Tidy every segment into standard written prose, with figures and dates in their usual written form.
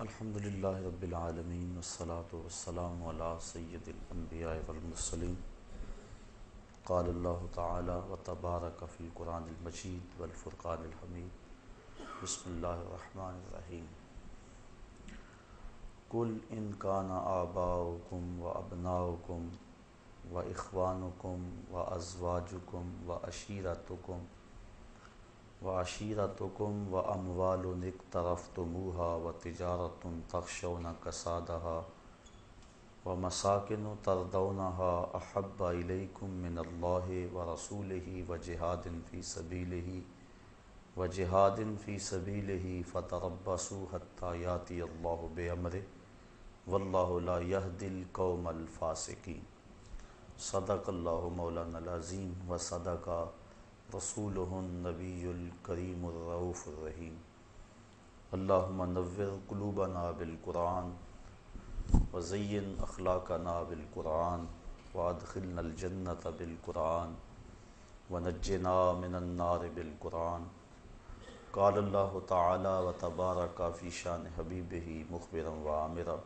الحمد للہ رب العالمین والصلاة والسلام علی سید الانبیاء والمرسلین قال اللہ تعالی وتبارک فی القرآن المجید والفرقان الحمید بسم اللہ الرحمن الرحیم قل ان کان آباؤکم وابناؤکم واخوانکم وازواجکم وعشیرتکم واموال اقترفتموها وتجارۃ تخشون کسادها ومساکن ترضونها احب الیکم من اللہ ورسولہ وجہاد فی سبیلہ فتربصوا حتی یاتی اللہ بامرہ واللہ لا یہدی القوم الفاسقین۔ صدق اللہ مولانا العظیم وصدق رسولہ النبی الکریم الرؤوف الرحیم۔ اللہم نور قلوبنا بالقرآن وزین اخلاقنا بالقرآن وادخلنا الجنۃ بالقرآن ونجنا من النار بالقرآن۔ قال اللہ تعالی وتبارک فی شان حبیبہ مخبرا وعامرا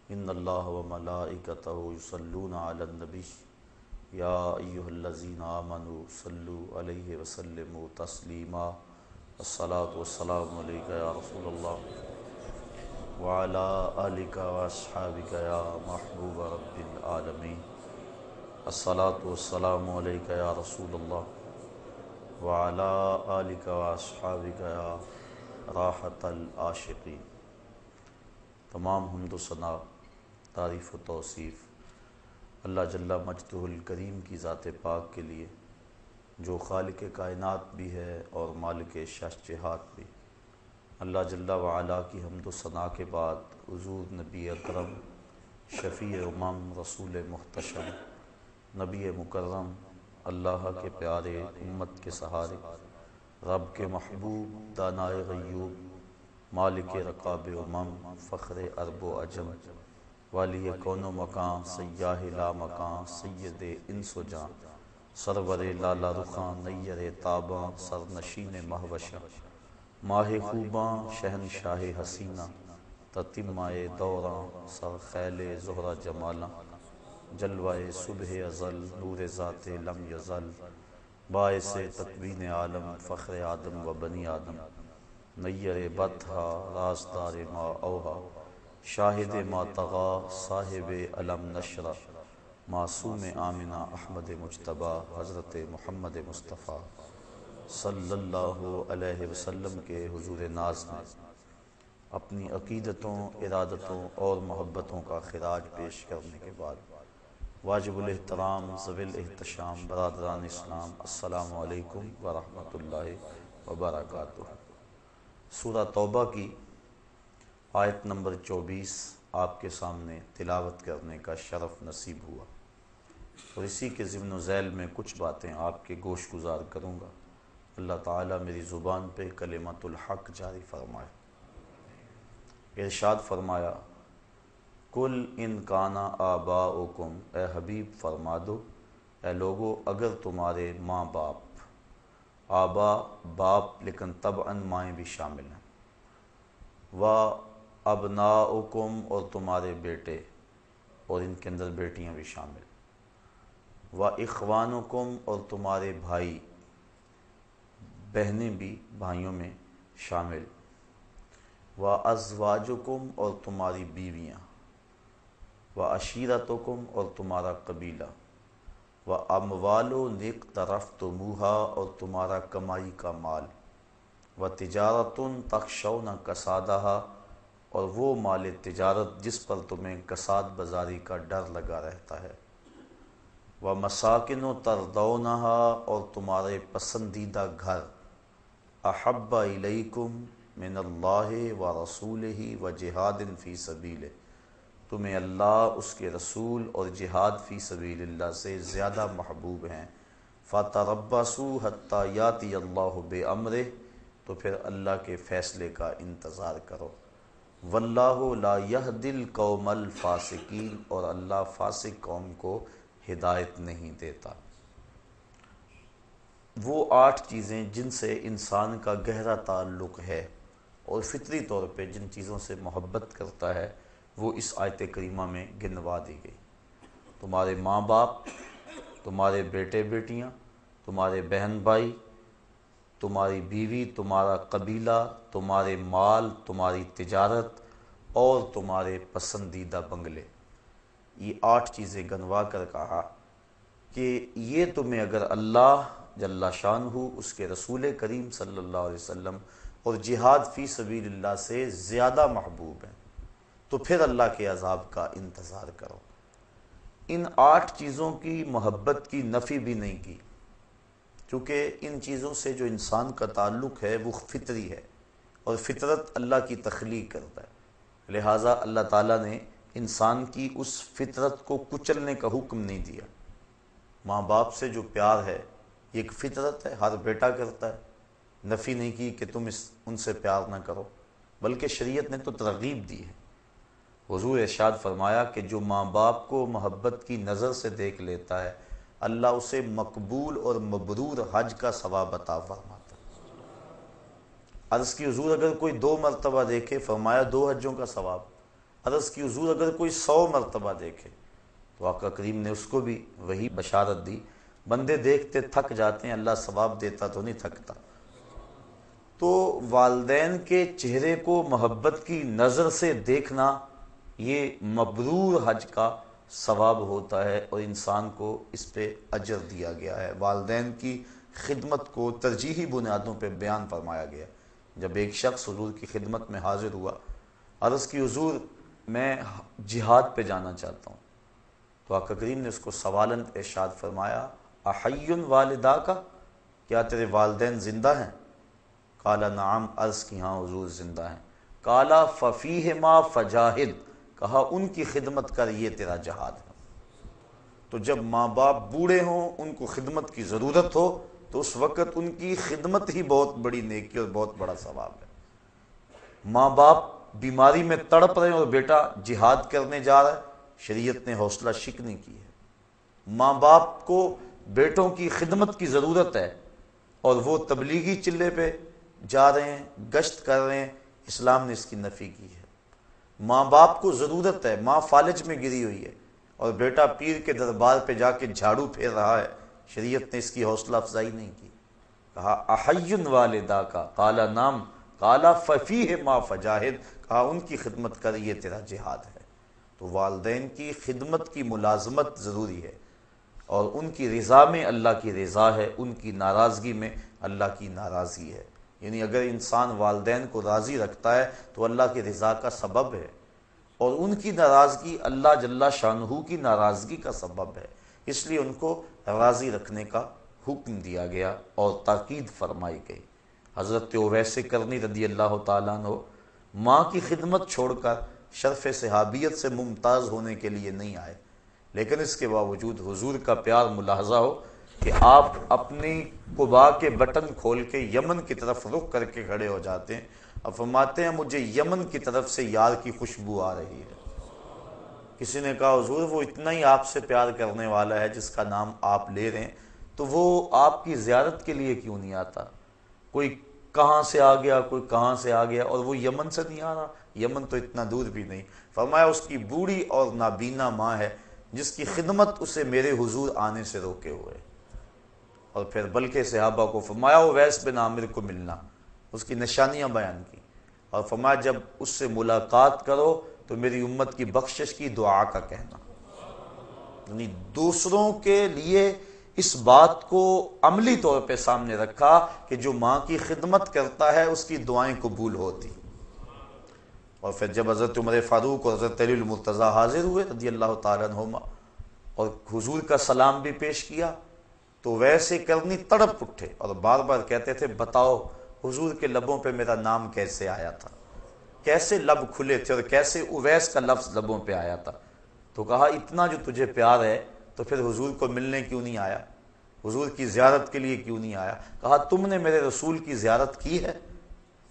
ان اللہ وملائکتہ یصلون علی النبی یا ایہا الذین آمنوا صلوا علیہ وسلموا تسلیما۔ الصلاۃ والسلام علیک یا رسول اللہ وعلی آلک واصحابک یا محبوب رب العالمین۔ الصلاۃ والسلام علیک یا رسول اللہ وعلی آلک واصحابک یا راحت العاشقین۔ تمام حمد و ثنا، تعریف و توصیف اللہ جل مجدہ الکریم کی ذات پاک کے لیے، جو خالق کائنات بھی ہے اور مالک شہنشاہات بھی۔ اللہ جل وعلا کی حمد و ثنا کے بعد حضور نبی اکرم، شفیع امم، رسول محتشم، نبی مکرم، اللہ کے پیارے، امت کے سہارے، رب کے محبوب، دانائے غیوب، مالک رقاب امم، فخر عرب و عجم، والی کون و مکان، سیاہ لا مکان، سید انس و جان، سرور لالا رخاں، نیر تاباں، سرنشین مہوشاں، ماہ خوباں، شہنشاہ حسینہ، تتمہ دوراں، سرخیل زہرہ جمالاں، جلوہ صبح ازل، نور ذات لم یزل، باعث تکوین عالم، فخر آدم و بنی آدم، نیر بطحا، رازدار ما اوہا، شاہد ما طغا، صاحب علم نشرہ، معصوم آمنہ، احمد مجتبیٰ، حضرت محمد مصطفیٰ صلی اللہ علیہ وسلم کے حضور ناز میں اپنی عقیدتوں، ارادتوں اور محبتوں کا خراج پیش کرنے کے بعد، واجب الاحترام، ذوی الاحتشام، برادران اسلام، السلام علیکم ورحمۃ اللہ وبرکاتہ۔ سورہ توبہ کی آیت نمبر 24 آپ کے سامنے تلاوت کرنے کا شرف نصیب ہوا، اور اسی کے ضمن و ذیل میں کچھ باتیں آپ کے گوش گزار کروں گا۔ اللہ تعالیٰ میری زبان پہ کلمت الحق جاری فرمائے۔ ارشاد فرمایا، قل ان کانا آباؤکم، اے حبیب فرما دو، اے لوگو، اگر تمہارے ماں باپ، آبا باپ لیکن طبعاً مائیں بھی شامل ہیں، و ابناؤکم اور تمہارے بیٹے اور ان کے اندر بیٹیاں بھی شامل، و اخوانکم اور تمہارے بھائی بہنیں بھی بھائیوں میں شامل، و ازواجکم اور تمہاری بیویاں، و عشیرتکم اور تمہارا قبیلہ، و اموال اقترفتموہا اور تمہارا کمائی کا مال، و تجارت تخشون کسادہا اور وہ مال تجارت جس پر تمہیں کساد بازاری کا ڈر لگا رہتا ہے، و مساکن ترضونہا اور تمہارے پسندیدہ گھر، احب الیکم من اللہ و رسولہ و جہاد فی سبیلہ، تمہیں اللہ، اس کے رسول اور جہاد فی سبیل اللہ سے زیادہ محبوب ہیں، فتربصوا حتی یاتی اللہ بامرہ، تو پھر اللہ کے فیصلے کا انتظار کرو، واللہ لا یہدی القوم الفاسقین، اور اللہ فاسق قوم کو ہدایت نہیں دیتا۔ وہ 8 چیزیں جن سے انسان کا گہرا تعلق ہے اور فطری طور پہ جن چیزوں سے محبت کرتا ہے وہ اس آیت کریمہ میں گنوا دی گئی۔ تمہارے ماں باپ، تمہارے بیٹے بیٹیاں، تمہارے بہن بھائی، تمہاری بیوی، تمہارا قبیلہ، تمہارے مال، تمہاری تجارت اور تمہارے پسندیدہ بنگلے، یہ 8 چیزیں گنوا کر کہا کہ یہ تمہیں اگر اللہ جل شانہ، اس کے رسول کریم صلی اللہ علیہ وسلم اور جہاد فی سبیل اللہ سے زیادہ محبوب ہیں تو پھر اللہ کے عذاب کا انتظار کرو۔ ان 8 چیزوں کی محبت کی نفی بھی نہیں کی، چونکہ ان چیزوں سے جو انسان کا تعلق ہے وہ فطری ہے، اور فطرت اللہ کی تخلیق کرتا ہے، لہٰذا اللہ تعالیٰ نے انسان کی اس فطرت کو کچلنے کا حکم نہیں دیا۔ ماں باپ سے جو پیار ہے یہ ایک فطرت ہے، ہر بیٹا کرتا ہے، نفی نہیں کی کہ تم ان سے پیار نہ کرو، بلکہ شریعت نے تو ترغیب دی ہے۔ حضور ارشاد فرمایا کہ جو ماں باپ کو محبت کی نظر سے دیکھ لیتا ہے اللہ اسے مقبول اور مبرور حج کا ثواب عطا فرماتا ہے۔ عرض کی حضور اگر کوئی 2 مرتبہ دیکھے، فرمایا 2 حجوں کا ثواب۔ عرض کی حضور اگر کوئی 100 مرتبہ دیکھے، تو آقا کریم نے اس کو بھی وہی بشارت دی، بندے دیکھتے تھک جاتے ہیں، اللہ ثواب دیتا تو نہیں تھکتا۔ تو والدین کے چہرے کو محبت کی نظر سے دیکھنا یہ مبرور حج کا ثواب ہوتا ہے، اور انسان کو اس پہ اجر دیا گیا ہے۔ والدین کی خدمت کو ترجیحی بنیادوں پہ بیان فرمایا گیا۔ جب ایک شخص حضور کی خدمت میں حاضر ہوا، عرض کی حضور میں جہاد پہ جانا چاہتا ہوں، تو آقا کریم نے اس کو سوالن ارشاد فرمایا، احی والدا کا، کیا تیرے والدین زندہ ہیں؟ قال نعم، عرض کی ہاں حضور زندہ ہیں۔ قال ففیہما فجاہد، کہا ان کی خدمت کر، یہ تیرا جہاد ہے۔ تو جب ماں باپ بوڑھے ہوں، ان کو خدمت کی ضرورت ہو، تو اس وقت ان کی خدمت ہی بہت بڑی نیکی اور بہت بڑا ثواب ہے۔ ماں باپ بیماری میں تڑپ رہے ہیں اور بیٹا جہاد کرنے جا رہا ہے، شریعت نے حوصلہ شکنی کی ہے۔ ماں باپ کو بیٹوں کی خدمت کی ضرورت ہے اور وہ تبلیغی چلے پہ جا رہے ہیں، گشت کر رہے ہیں، اسلام نے اس کی نفی کی ہے۔ ماں باپ کو ضرورت ہے، ماں فالج میں گری ہوئی ہے اور بیٹا پیر کے دربار پہ جا کے جھاڑو پھیر رہا ہے، شریعت نے اس کی حوصلہ افزائی نہیں کی۔ کہا احی والدا کا، قال نعم، قال ففیہما فجاہد، کہا ان کی خدمت کر، یہ تیرا جہاد ہے۔ تو والدین کی خدمت کی ملازمت ضروری ہے، اور ان کی رضا میں اللہ کی رضا ہے، ان کی ناراضگی میں اللہ کی ناراضگی ہے۔ یعنی اگر انسان والدین کو راضی رکھتا ہے تو اللہ کی رضا کا سبب ہے، اور ان کی ناراضگی اللہ جل شانہ کی ناراضگی کا سبب ہے، اس لیے ان کو راضی رکھنے کا حکم دیا گیا اور تاکید فرمائی گئی۔ حضرت اویس کرنی رضی اللہ تعالیٰ عنہ ماں کی خدمت چھوڑ کر شرف صحابیت سے ممتاز ہونے کے لیے نہیں آئے، لیکن اس کے باوجود حضور کا پیار ملاحظہ ہو کہ آپ اپنی قبا کے بٹن کھول کے یمن کی طرف رخ کر کے کھڑے ہو جاتے ہیں، اب فرماتے ہیں مجھے یمن کی طرف سے یار کی خوشبو آ رہی ہے۔ کسی نے کہا حضور وہ اتنا ہی آپ سے پیار کرنے والا ہے جس کا نام آپ لے رہے ہیں، تو وہ آپ کی زیارت کے لیے کیوں نہیں آتا؟ کوئی کہاں سے آ گیا، کوئی کہاں سے آ گیا، اور وہ یمن سے نہیں آ رہا، یمن تو اتنا دور بھی نہیں۔ فرمایا اس کی بوڑھی اور نابینا ماں ہے جس کی خدمت اسے میرے حضور آنے سے روکے ہوئے، اور پھر بلکہ صحابہ کو فرمایا اویس بن عامر کو ملنا، اس کی نشانیاں بیان کی، اور فرمایا جب اس سے ملاقات کرو تو میری امت کی بخشش کی دعا کا کہنا۔ یعنی دوسروں کے لیے اس بات کو عملی طور پہ سامنے رکھا کہ جو ماں کی خدمت کرتا ہے اس کی دعائیں قبول ہوتی۔ اور پھر جب حضرت عمر فاروق اور حضرت علی المرتضیٰ حاضر ہوئے رضی اللہ تعالیٰ عنہما اور حضور کا سلام بھی پیش کیا، تو ویسے کرنی تڑپ اٹھے اور بار بار کہتے تھے بتاؤ حضور کے لبوں پہ میرا نام کیسے آیا تھا، کیسے لب کھلے تھے اور کیسے اویس کا لفظ لبوں پہ آیا تھا۔ تو کہا اتنا جو تجھے پیار ہے تو پھر حضور کو ملنے کیوں نہیں آیا، حضور کی زیارت کے لیے کیوں نہیں آیا؟ کہا تم نے میرے رسول کی زیارت کی ہے؟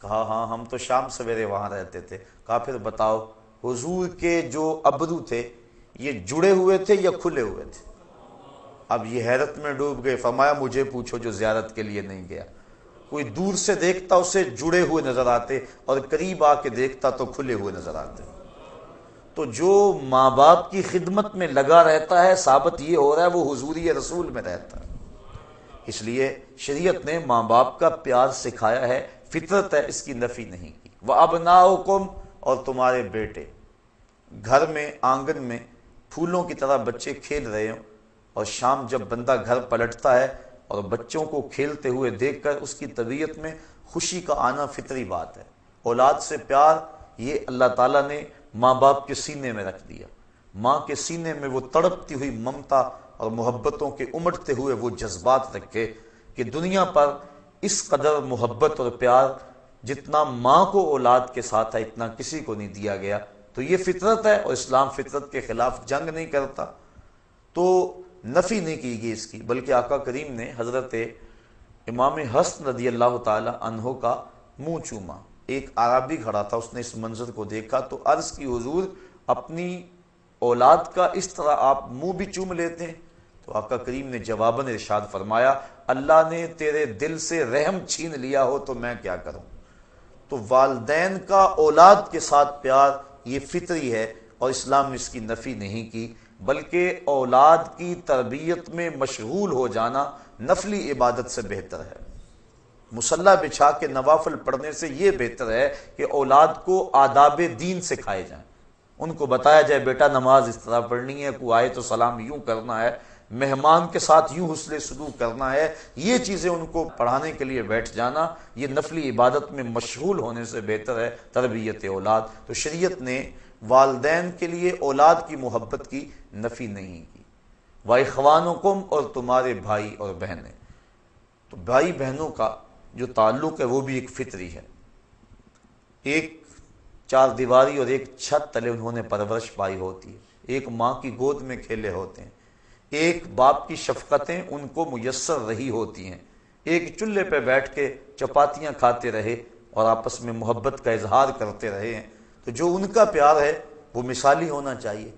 کہا ہاں ہم تو شام سویرے وہاں رہتے تھے۔ کہا پھر بتاؤ حضور کے جو ابرو تھے یہ جڑے ہوئے تھے یا کھلے ہوئے تھے؟ اب یہ حیرت میں ڈوب گئے، فرمایا مجھے پوچھو جو زیارت کے لیے نہیں گیا۔ کوئی دور سے دیکھتا اسے جڑے ہوئے نظر آتے اور قریب آ کے دیکھتا تو کھلے ہوئے نظر آتے۔ تو جو ماں باپ کی خدمت میں لگا رہتا ہے ثابت یہ ہو رہا ہے وہ حضوری رسول میں رہتا ہے۔ اس لیے شریعت نے ماں باپ کا پیار سکھایا ہے، فطرت ہے، اس کی نفی نہیں کی۔ وَأَبْنَاؤُكُمْ، اور تمہارے بیٹے، گھر میں آنگن میں پھولوں کی طرح بچے کھیل رہے ہوں، اور شام جب بندہ گھر پلٹتا ہے اور بچوں کو کھیلتے ہوئے دیکھ کر اس کی طبیعت میں خوشی کا آنا فطری بات ہے۔ اولاد سے پیار یہ اللہ تعالیٰ نے ماں باپ کے سینے میں رکھ دیا۔ ماں کے سینے میں وہ تڑپتی ہوئی ممتا اور محبتوں کے امٹتے ہوئے وہ جذبات رکھے کہ دنیا پر اس قدر محبت اور پیار جتنا ماں کو اولاد کے ساتھ ہے اتنا کسی کو نہیں دیا گیا۔ تو یہ فطرت ہے، اور اسلام فطرت کے خلاف جنگ نہیں کرتا، تو نفی نہیں کی گئی اس کی، بلکہ آقا کریم نے حضرت امام حسن رضی اللہ تعالی عنہ کا منہ چوما۔ ایک عربی کھڑا تھا، اس نے اس منظر کو دیکھا تو عرض کی حضور اپنی اولاد کا اس طرح آپ منہ بھی چوم لیتے ہیں؟ تو آقا کریم نے جواباً ارشاد فرمایا، اللہ نے تیرے دل سے رحم چھین لیا ہو تو میں کیا کروں۔ تو والدین کا اولاد کے ساتھ پیار یہ فطری ہے، اور اسلام نے اس کی نفی نہیں کی، بلکہ اولاد کی تربیت میں مشغول ہو جانا نفلی عبادت سے بہتر ہے۔ مصلی بچھا کے نوافل پڑھنے سے یہ بہتر ہے کہ اولاد کو آداب دین سکھائے جائیں، ان کو بتایا جائے بیٹا نماز اس طرح پڑھنی ہے، کوئی آئے تو سلام یوں کرنا ہے، مہمان کے ساتھ یوں حسن سلوک کرنا ہے، یہ چیزیں ان کو پڑھانے کے لیے بیٹھ جانا یہ نفلی عبادت میں مشغول ہونے سے بہتر ہے تربیت اولاد۔ تو شریعت نے والدین کے لیے اولاد کی محبت کی نفی نہیں کی۔ وَإِخْوَانُكُمْ، اور تمہارے بھائی اور بہنیں۔ تو بھائی بہنوں کا جو تعلق ہے وہ بھی ایک فطری ہے، ایک چار دیواری اور ایک چھت تلے انہوں نے پرورش پائی ہوتی ہے، ایک ماں کی گود میں کھیلے ہوتے ہیں، ایک باپ کی شفقتیں ان کو میسر رہی ہوتی ہیں، ایک چولہے پہ بیٹھ کے چپاتیاں کھاتے رہے اور آپس میں محبت کا اظہار کرتے رہے ہیں۔ تو جو ان کا پیار ہے وہ مثالی ہونا چاہیے۔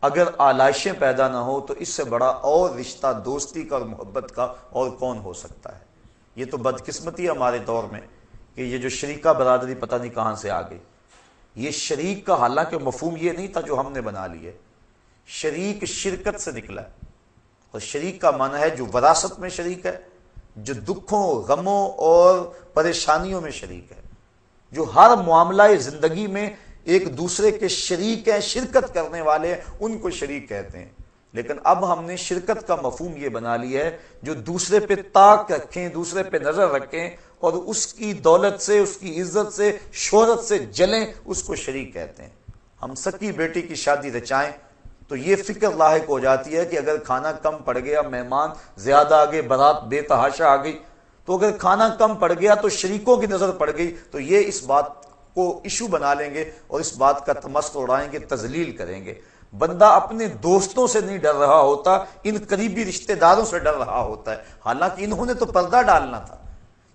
اگر آلائشیں پیدا نہ ہو تو اس سے بڑا اور رشتہ دوستی کا اور محبت کا اور کون ہو سکتا ہے۔ یہ تو بدقسمتی ہے ہمارے دور میں کہ یہ جو شریکہ برادری پتہ نہیں کہاں سے آ گئی۔ یہ شریک کا حالانکہ مفہوم یہ نہیں تھا جو ہم نے بنا لی ہے، شریک شرکت سے نکلا ہے، اور شریک کا معنی ہے جو وراثت میں شریک ہے، جو دکھوں غموں اور پریشانیوں میں شریک ہے، جو ہر معاملہ زندگی میں ایک دوسرے کے شریک ہیں، شرکت کرنے والے ہیں، ان کو شریک کہتے ہیں۔ لیکن اب ہم نے شرکت کا مفہوم یہ بنا لیا ہے جو دوسرے پہ طاق رکھیں، دوسرے پہ نظر رکھیں اور اس کی دولت سے، اس کی عزت سے، شہرت سے جلیں، اس کو شریک کہتے ہیں۔ ہم سکی بیٹی کی شادی رچائیں تو یہ فکر لاحق ہو جاتی ہے کہ اگر کھانا کم پڑ گیا، مہمان زیادہ آ گئے، بارات بے تحاشا آ گئی، تو اگر کھانا کم پڑ گیا تو شریکوں کی نظر پڑ گئی تو یہ اس بات کو ایشو بنا لیں گے اور اس بات کا تمسخر اڑائیں گے، تذلیل کریں گے۔ بندہ اپنے دوستوں سے نہیں ڈر رہا ہوتا، ان قریبی رشتہ داروں سے ڈر رہا ہوتا ہے، حالانکہ انہوں نے تو پردہ ڈالنا تھا،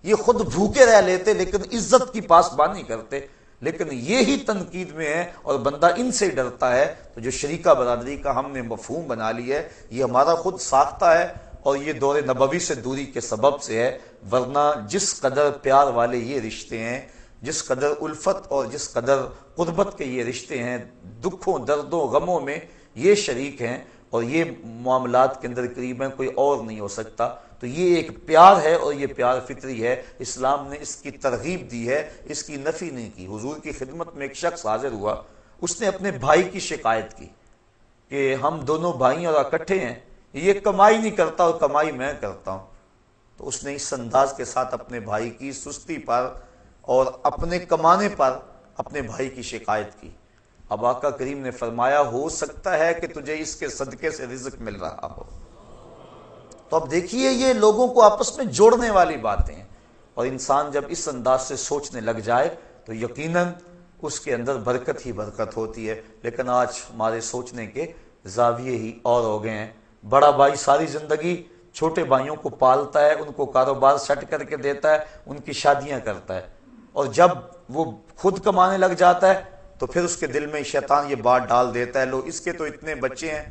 یہ خود بھوکے رہ لیتے لیکن عزت کی پاسبانی کرتے، لیکن یہی تنقید میں ہے اور بندہ ان سے ڈرتا ہے۔ تو جو شریکہ برادری کا ہم نے مفہوم بنا لیا ہے یہ ہمارا خود ساختہ ہے، اور یہ دور نبوی سے دوری کے سبب سے ہے، ورنہ جس قدر پیار والے یہ رشتے ہیں، جس قدر الفت اور جس قدر قربت کے یہ رشتے ہیں، دکھوں دردوں غموں میں یہ شریک ہیں اور یہ معاملات کے اندر قریب ہیں، کوئی اور نہیں ہو سکتا۔ تو یہ ایک پیار ہے اور یہ پیار فطری ہے، اسلام نے اس کی ترغیب دی ہے، اس کی نفی نہیں کی۔ حضور کی خدمت میں ایک شخص حاضر ہوا، اس نے اپنے بھائی کی شکایت کی کہ ہم دونوں بھائی اور اکٹھے ہیں، یہ کمائی نہیں کرتا اور کمائی میں کرتا ہوں۔ تو اس نے اس انداز کے ساتھ اپنے بھائی کی سستی پر اور اپنے کمانے پر اپنے بھائی کی شکایت کی۔ اب آقا کریم نے فرمایا ہو سکتا ہے کہ تجھے اس کے صدقے سے رزق مل رہا ہو۔ تو اب دیکھیے یہ لوگوں کو آپس میں جوڑنے والی باتیں ہیں، اور انسان جب اس انداز سے سوچنے لگ جائے تو یقیناً اس کے اندر برکت ہی برکت ہوتی ہے۔ لیکن آج ہمارے سوچنے کے زاویے ہی اور ہو گئے ہیں۔ بڑا بھائی ساری زندگی چھوٹے بھائیوں کو پالتا ہے، ان کو کاروبار سیٹ کر کے دیتا ہے، ان کی شادیاں کرتا ہے، اور جب وہ خود کمانے لگ جاتا ہے تو پھر اس کے دل میں شیطان یہ بات ڈال دیتا ہے، لو اس کے تو اتنے بچے ہیں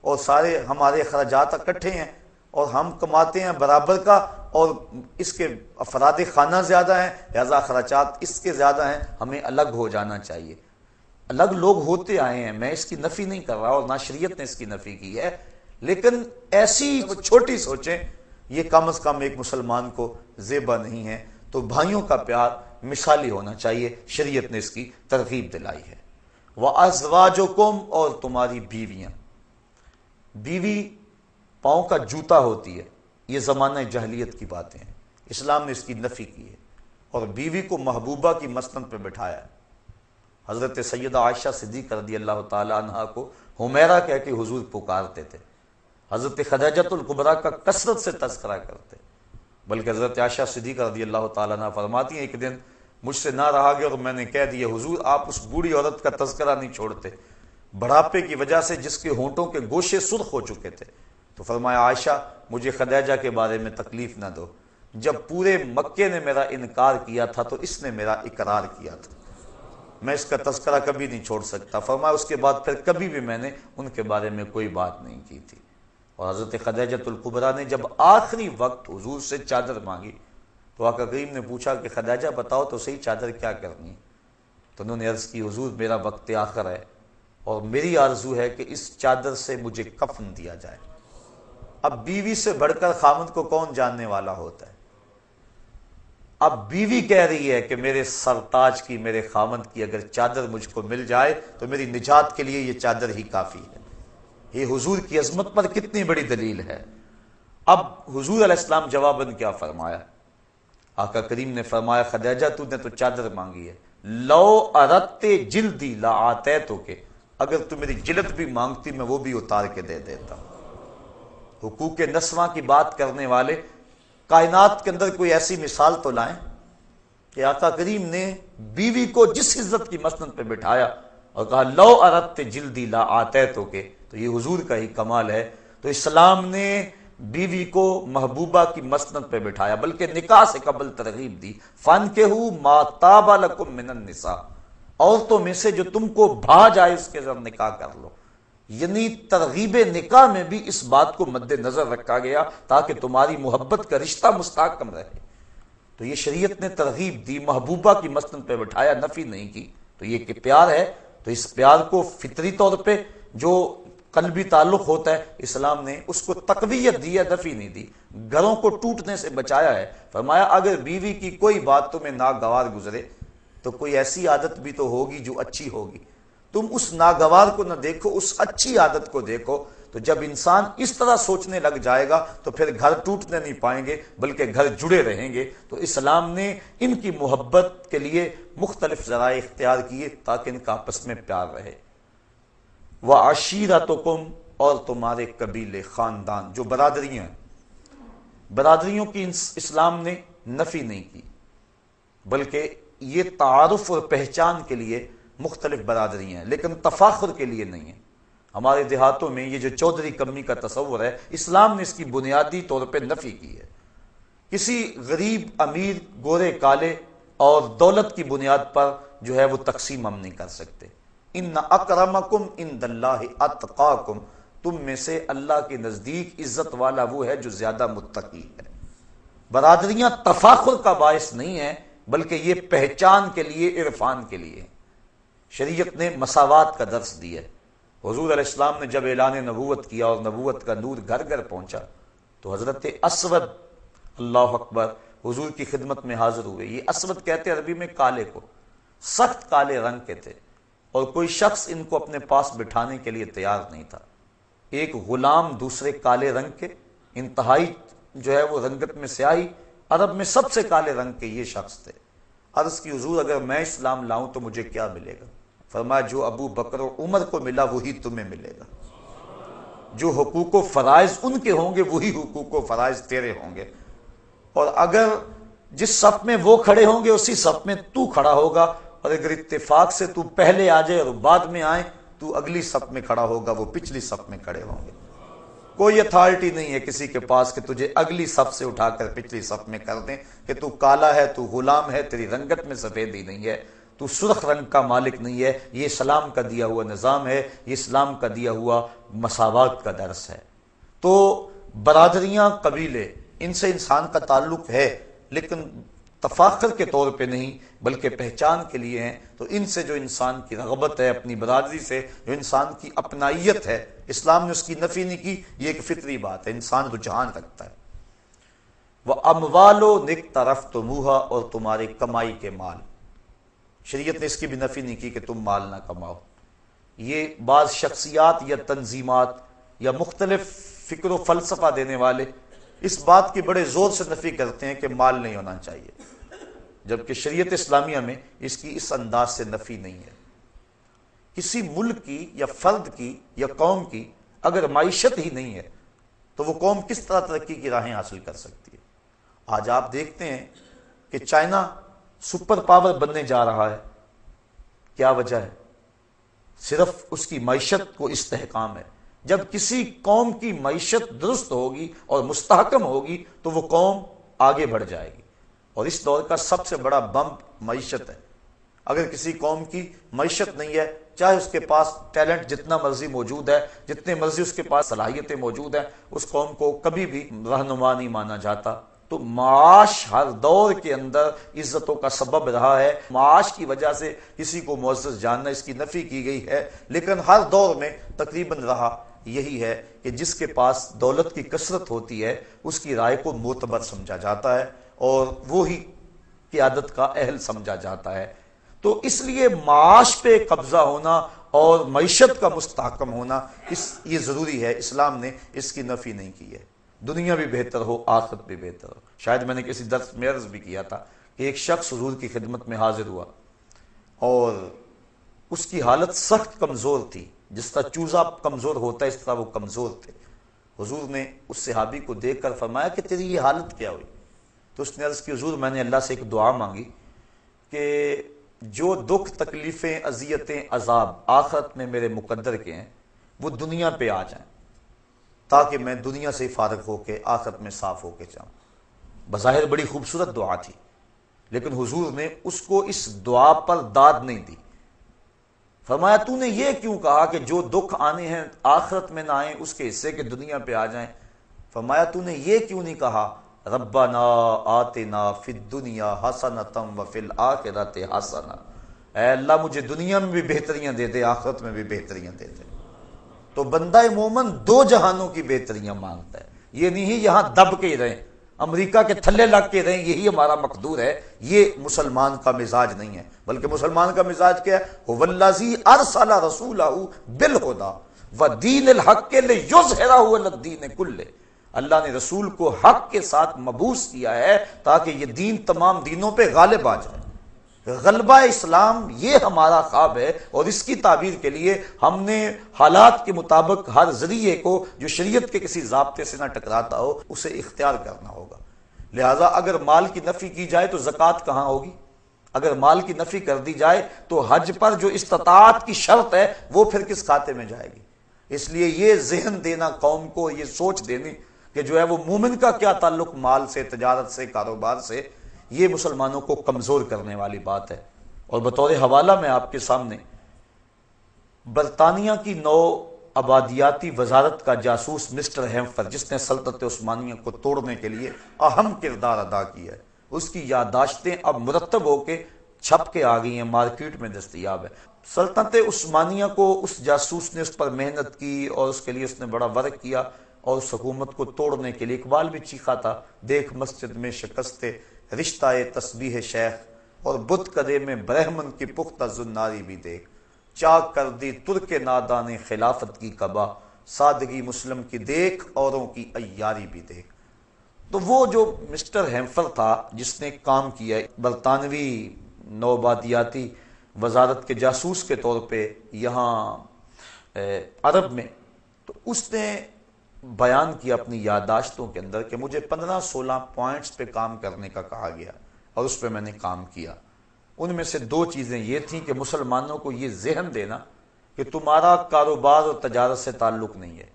اور سارے ہمارے اخراجات اکٹھے ہیں، اور ہم کماتے ہیں برابر کا، اور اس کے افراد خانہ زیادہ ہیں، لہذا خرچات اس کے زیادہ ہیں، ہمیں الگ ہو جانا چاہیے۔ الگ لوگ ہوتے آئے ہیں، میں اس کی نفی نہیں کر رہا اور نہ شریعت نے اس کی نفی کی ہے، لیکن ایسی چھوٹی سوچیں یہ کم از کم ایک مسلمان کو زیبا نہیں ہے۔ تو بھائیوں کا پیار مثالی ہونا چاہیے، شریعت نے اس کی ترغیب دلائی ہے۔ وَأَزْوَاجُكُمْ، اور تمہاری بیویاں۔ بیوی پاؤں کا جوتا ہوتی ہے، یہ زمانہ جاہلیت کی باتیں ہیں، اسلام نے اس کی نفی کی ہے، اور بیوی کو محبوبہ کی مسند پہ بٹھایا ہے۔ حضرت سیدہ عائشہ صدیقہ رضی اللہ تعالی عنہا کو حمیرہ کہہ کے حضور پکارتے تھے، حضرت خدیجۃ الکبریٰ کا کثرت سے تذکرہ کرتے، بلکہ حضرت عائشہ صدیقہ رضی اللہ تعالی عنہا فرماتی ہیں ایک دن مجھ سے نہ رہا گیا اور میں نے کہہ دیا حضور آپ اس بوڑھی عورت کا تذکرہ نہیں چھوڑتے، بڑھاپے کی وجہ سے جس کے ہونٹوں کے گوشے سرخ ہو چکے تھے۔ تو فرمایا عائشہ مجھے خدیجہ کے بارے میں تکلیف نہ دو، جب پورے مکے نے میرا انکار کیا تھا تو اس نے میرا اقرار کیا تھا، میں اس کا تذکرہ کبھی نہیں چھوڑ سکتا۔ فرمایا اس کے بعد پھر کبھی بھی میں نے ان کے بارے میں کوئی بات نہیں کی تھی۔ اور حضرت خدیجۃ الکبریٰ نے جب آخری وقت حضور سے چادر مانگی تو آقا کریم نے پوچھا کہ خدیجہ بتاؤ تو صحیح چادر کیا کرنی ہے؟ تو انہوں نے عرض کی حضور میرا وقت آخر ہے اور میری آرزو ہے کہ اس چادر سے مجھے کفن دیا جائے۔ اب بیوی سے بڑھ کر خامند کو کون جاننے والا ہوتا ہے؟ اب بیوی کہہ رہی ہے کہ میرے سرتاج کی، میرے خامند کی اگر چادر مجھ کو مل جائے تو میری نجات کے لیے یہ چادر ہی کافی ہے۔ یہ حضور کی عظمت پر کتنی بڑی دلیل ہے۔ اب حضور علیہ السلام جواباً کیا فرمایا؟ آقا کریم نے فرمایا خدیجہ تو نے تو چادر مانگی ہے، لو اردت جلدی لا آتیتک، اگر تو میری جلد بھی مانگتی میں وہ بھی اتار کے دے دیتا ہوں۔ حقوق نسواں کی بات کرنے والے کائنات کے اندر کوئی ایسی مثال تو لائیں کہ آقا کریم نے بیوی کو جس عزت کی مسند پہ بٹھایا اور کہا لو اردت جلدی لا آتیتک، تو یہ حضور کا ہی کمال ہے۔ تو اسلام نے بیوی کو محبوبہ کی مسند پہ بٹھایا، بلکہ نکاح سے قبل ترغیب دی، فانکحوا ما طاب لکم من النساء، عورتوں میں سے جو تم کو بھا جائے اس کے ساتھ نکاح کر لو۔ یعنی ترغیب نکاح میں بھی اس بات کو مد نظر رکھا گیا تاکہ تمہاری محبت کا رشتہ مستحکم رہے۔ تو یہ شریعت نے ترغیب دی، محبوبہ کی مسند پہ بٹھایا، نفی نہیں کی۔ تو یہ کہ پیار ہے، تو اس پیار کو فطری طور پہ جو قلبی تعلق ہوتا ہے اسلام نے اس کو تقویت دی ہے، نفی نہیں دی، گھروں کو ٹوٹنے سے بچایا ہے۔ فرمایا اگر بیوی کی کوئی بات تمہیں ناگوار گزرے تو کوئی ایسی عادت بھی تو ہوگی جو اچھی ہوگی، تم اس ناگوار کو نہ دیکھو، اس اچھی عادت کو دیکھو۔ تو جب انسان اس طرح سوچنے لگ جائے گا تو پھر گھر ٹوٹنے نہیں پائیں گے بلکہ گھر جڑے رہیں گے۔ تو اسلام نے ان کی محبت کے لیے مختلف ذرائع اختیار کیے تاکہ ان کا آپس میں پیار رہے۔ وَعَشِيرَتُكُمْ، اور تمہارے قبیلے، خاندان، جو برادریاں ہیں، برادریوں کی اسلام نے نفی نہیں کی، بلکہ یہ تعارف اور پہچان کے لیے مختلف برادریاں ہیں، لیکن تفاخر کے لیے نہیں ہیں۔ ہمارے دیہاتوں میں یہ جو چودھری کمی کا تصور ہے، اسلام نے اس کی بنیادی طور پہ نفی کی ہے۔ کسی غریب، امیر، گورے، کالے اور دولت کی بنیاد پر جو ہے وہ تقسیم ہم نہیں کر سکتے۔ ان اکرمکم عند اللہ اتقاکم، تم میں سے اللہ کے نزدیک عزت والا وہ ہے جو زیادہ متقی ہے۔ برادریاں تفاخر کا باعث نہیں ہیں بلکہ یہ پہچان کے لیے، عرفان کے لیے۔ شریعت نے مساوات کا درس دیا ہے۔ حضور علیہ السلام نے جب اعلان نبوت کیا اور نبوت کا نور گھر گھر پہنچا تو حضرت اسود، اللہ اکبر، حضور کی خدمت میں حاضر ہوئے۔ یہ اسود کہتے ہیں عربی میں کالے کو، سخت کالے رنگ کے تھے اور کوئی شخص ان کو اپنے پاس بٹھانے کے لیے تیار نہیں تھا۔ ایک غلام دوسرے کالے رنگ کے، انتہائی جو ہے وہ رنگت میں سیاہی، عرب میں سب سے کالے رنگ کے یہ شخص تھے۔ عرض کی حضور اگر میں اسلام لاؤں تو مجھے کیا ملے گا؟ فرمایا جو ابو بکر و عمر کو ملا وہی تمہیں ملے گا، جو حقوق و فرائض ان کے ہوں گے وہی حقوق و فرائض تیرے ہوں گے، اور اگر جس صف میں وہ کھڑے ہوں گے اسی صف میں تو کھڑا ہوگا، اور اگر اتفاق سے تو پہلے آ جائے اور بعد میں آئے تو اگلی صف میں کھڑا ہوگا، وہ پچھلی صف میں کھڑے ہوں گے۔ کوئی اتھارٹی نہیں ہے کسی کے پاس کہ تجھے اگلی صف سے اٹھا کر پچھلی صف میں کر دیں کہ تو کالا ہے، تو غلام ہے، تیری رنگت میں سفیدی نہیں ہے، تو سرخ رنگ کا مالک نہیں ہے۔ یہ اسلام کا دیا ہوا نظام ہے، یہ اسلام کا دیا ہوا مساوات کا درس ہے۔ تو برادریاں، قبیلے، ان سے انسان کا تعلق ہے لیکن تفاخر کے طور پہ نہیں بلکہ پہچان کے لیے ہیں، تو ان سے جو انسان کی رغبت ہے، اپنی برادری سے جو انسان کی اپنائیت ہے، اسلام نے اس کی نفی نہیں کی، یہ ایک فطری بات ہے، انسان رجحان رکھتا ہے۔ وَأَمْوَالُ اقْتَرَفْتُمُوهَا، اور تمہاری کمائی کے مال، شریعت نے اس کی بھی نفی نہیں کی کہ تم مال نہ کماؤ۔ یہ بعض شخصیات یا تنظیمات یا مختلف فکر و فلسفہ دینے والے اس بات کی بڑے زور سے نفی کرتے ہیں کہ مال نہیں ہونا چاہیے، جبکہ شریعت اسلامیہ میں اس کی اس انداز سے نفی نہیں ہے۔ کسی ملک کی یا فرد کی یا قوم کی اگر معیشت ہی نہیں ہے تو وہ قوم کس طرح ترقی کی راہیں حاصل کر سکتی ہے؟ آج آپ دیکھتے ہیں کہ چائنا سپر پاور بننے جا رہا ہے، کیا وجہ ہے؟ صرف اس کی معیشت کو استحکام ہے۔ جب کسی قوم کی معیشت درست ہوگی اور مستحکم ہوگی تو وہ قوم آگے بڑھ جائے گی، اور اس دور کا سب سے بڑا بمپ معیشت ہے۔ اگر کسی قوم کی معیشت نہیں ہے، چاہے اس کے پاس ٹیلنٹ جتنا مرضی موجود ہے، جتنے مرضی اس کے پاس صلاحیتیں موجود ہیں، اس قوم کو کبھی بھی رہنما نہیں مانا جاتا۔ تو معاش ہر دور کے اندر عزتوں کا سبب رہا ہے، معاش کی وجہ سے کسی کو معزز جاننا، اس کی نفی کی گئی ہے، لیکن ہر دور میں تقریباً رہا یہی ہے کہ جس کے پاس دولت کی کثرت ہوتی ہے اس کی رائے کو معتبر سمجھا جاتا ہے اور وہی قیادت کا اہل سمجھا جاتا ہے۔ تو اس لیے معاش پہ قبضہ ہونا اور معیشت کا مستحکم ہونا یہ ضروری ہے، اسلام نے اس کی نفی نہیں کی ہے۔ دنیا بھی بہتر ہو، آخرت بھی بہتر ہو۔ شاید میں نے کسی درس میں عرض بھی کیا تھا کہ ایک شخص حضور کی خدمت میں حاضر ہوا اور اس کی حالت سخت کمزور تھی، جس طرح چوزا کمزور ہوتا ہے اس طرح وہ کمزور تھے۔ حضور نے اس صحابی کو دیکھ کر فرمایا کہ تیری یہ حالت کیا ہوئی؟ تو اس نے عرض کی حضور میں نے اللہ سے ایک دعا مانگی کہ جو دکھ، تکلیفیں، اذیتیں، عذاب آخرت میں میرے مقدر کے ہیں وہ دنیا پہ آ جائیں تاکہ میں دنیا سے فارغ ہو کے آخرت میں صاف ہو کے جاؤں۔ بظاہر بڑی خوبصورت دعا تھی، لیکن حضور نے اس کو اس دعا پر داد نہیں دی۔ فرمایا تو نے یہ کیوں کہا کہ جو دکھ آنے ہیں آخرت میں نہ آئیں اس کے حصے کے دنیا پہ آ جائیں؟ فرمایا تو نے یہ کیوں نہیں کہا ربنا آتنا فی الدنیا حسنۃ وفی الآخرۃ حسنۃ، اے اللہ مجھے دنیا میں بھی بہتریاں دے دے، آخرت میں بھی بہتریاں دے دے۔ تو بندہ مومن دو جہانوں کی بہتریاں مانگتا ہے، یہ نہیں یہاں دب کے ہی رہیں، امریکہ کے تھلے لگ کے رہیں یہی ہمارا مقدور ہے، یہ مسلمان کا مزاج نہیں ہے۔ بلکہ مسلمان کا مزاج کیا ہے؟ هو الذی ارسل رسولہ بالہدی ودین الحق لیظہرہ علی الدین کلہ، اللہ نے رسول کو حق کے ساتھ مبعوث کیا ہے تاکہ یہ دین تمام دینوں پہ غالب آ جائے۔ غلبہ اسلام یہ ہمارا خواب ہے، اور اس کی تعبیر کے لیے ہم نے حالات کے مطابق ہر ذریعے کو جو شریعت کے کسی ضابطے سے نہ ٹکراتا ہو اسے اختیار کرنا ہوگا۔ لہٰذا اگر مال کی نفی کی جائے تو زکوٰۃ کہاں ہوگی؟ اگر مال کی نفی کر دی جائے تو حج پر جو استطاعت کی شرط ہے وہ پھر کس کھاتے میں جائے گی؟ اس لیے یہ ذہن دینا قوم کو، یہ سوچ دینی کہ جو ہے وہ مومن کا کیا تعلق مال سے، تجارت سے، کاروبار سے، یہ مسلمانوں کو کمزور کرنے والی بات ہے۔ اور بطور حوالہ میں آپ کے سامنے برطانیہ کی نو آبادیاتی وزارت کا جاسوس مسٹر ہیمفر، جس نے سلطنت عثمانیہ کو توڑنے کے لیے اہم کردار ادا کیا ہے، اس کی یادداشتیں اب مرتب ہو کے چھپ کے آ گئی ہیں، مارکیٹ میں دستیاب ہے۔ سلطنت عثمانیہ کو اس جاسوس نے اس پر محنت کی اور اس کے لیے اس نے بڑا ورک کیا، اور اس حکومت کو توڑنے کے لیے اقبال بھی چیخا تھا، دیکھ مسجد میں شکست رشتہ تسبیح شیخ، اور بت کدے میں برہمن کی پختہ زناری بھی دیکھ، چاک کر دی ترک نادان خلافت کی قبا، سادگی مسلم کی دیکھ اوروں کی عیاری بھی دیکھ۔ تو وہ جو مسٹر ہیمفر تھا جس نے کام کیا برطانوی نوآبادیاتی وزارت کے جاسوس کے طور پہ یہاں عرب میں، تو اس نے بیان کیا اپنی یادداشتوں کے اندر کہ مجھے 15-16 پوائنٹس پہ کام کرنے کا کہا گیا اور اس پہ میں نے کام کیا۔ ان میں سے 2 چیزیں یہ تھیں کہ مسلمانوں کو یہ ذہن دینا کہ تمہارا کاروبار اور تجارت سے تعلق نہیں ہے،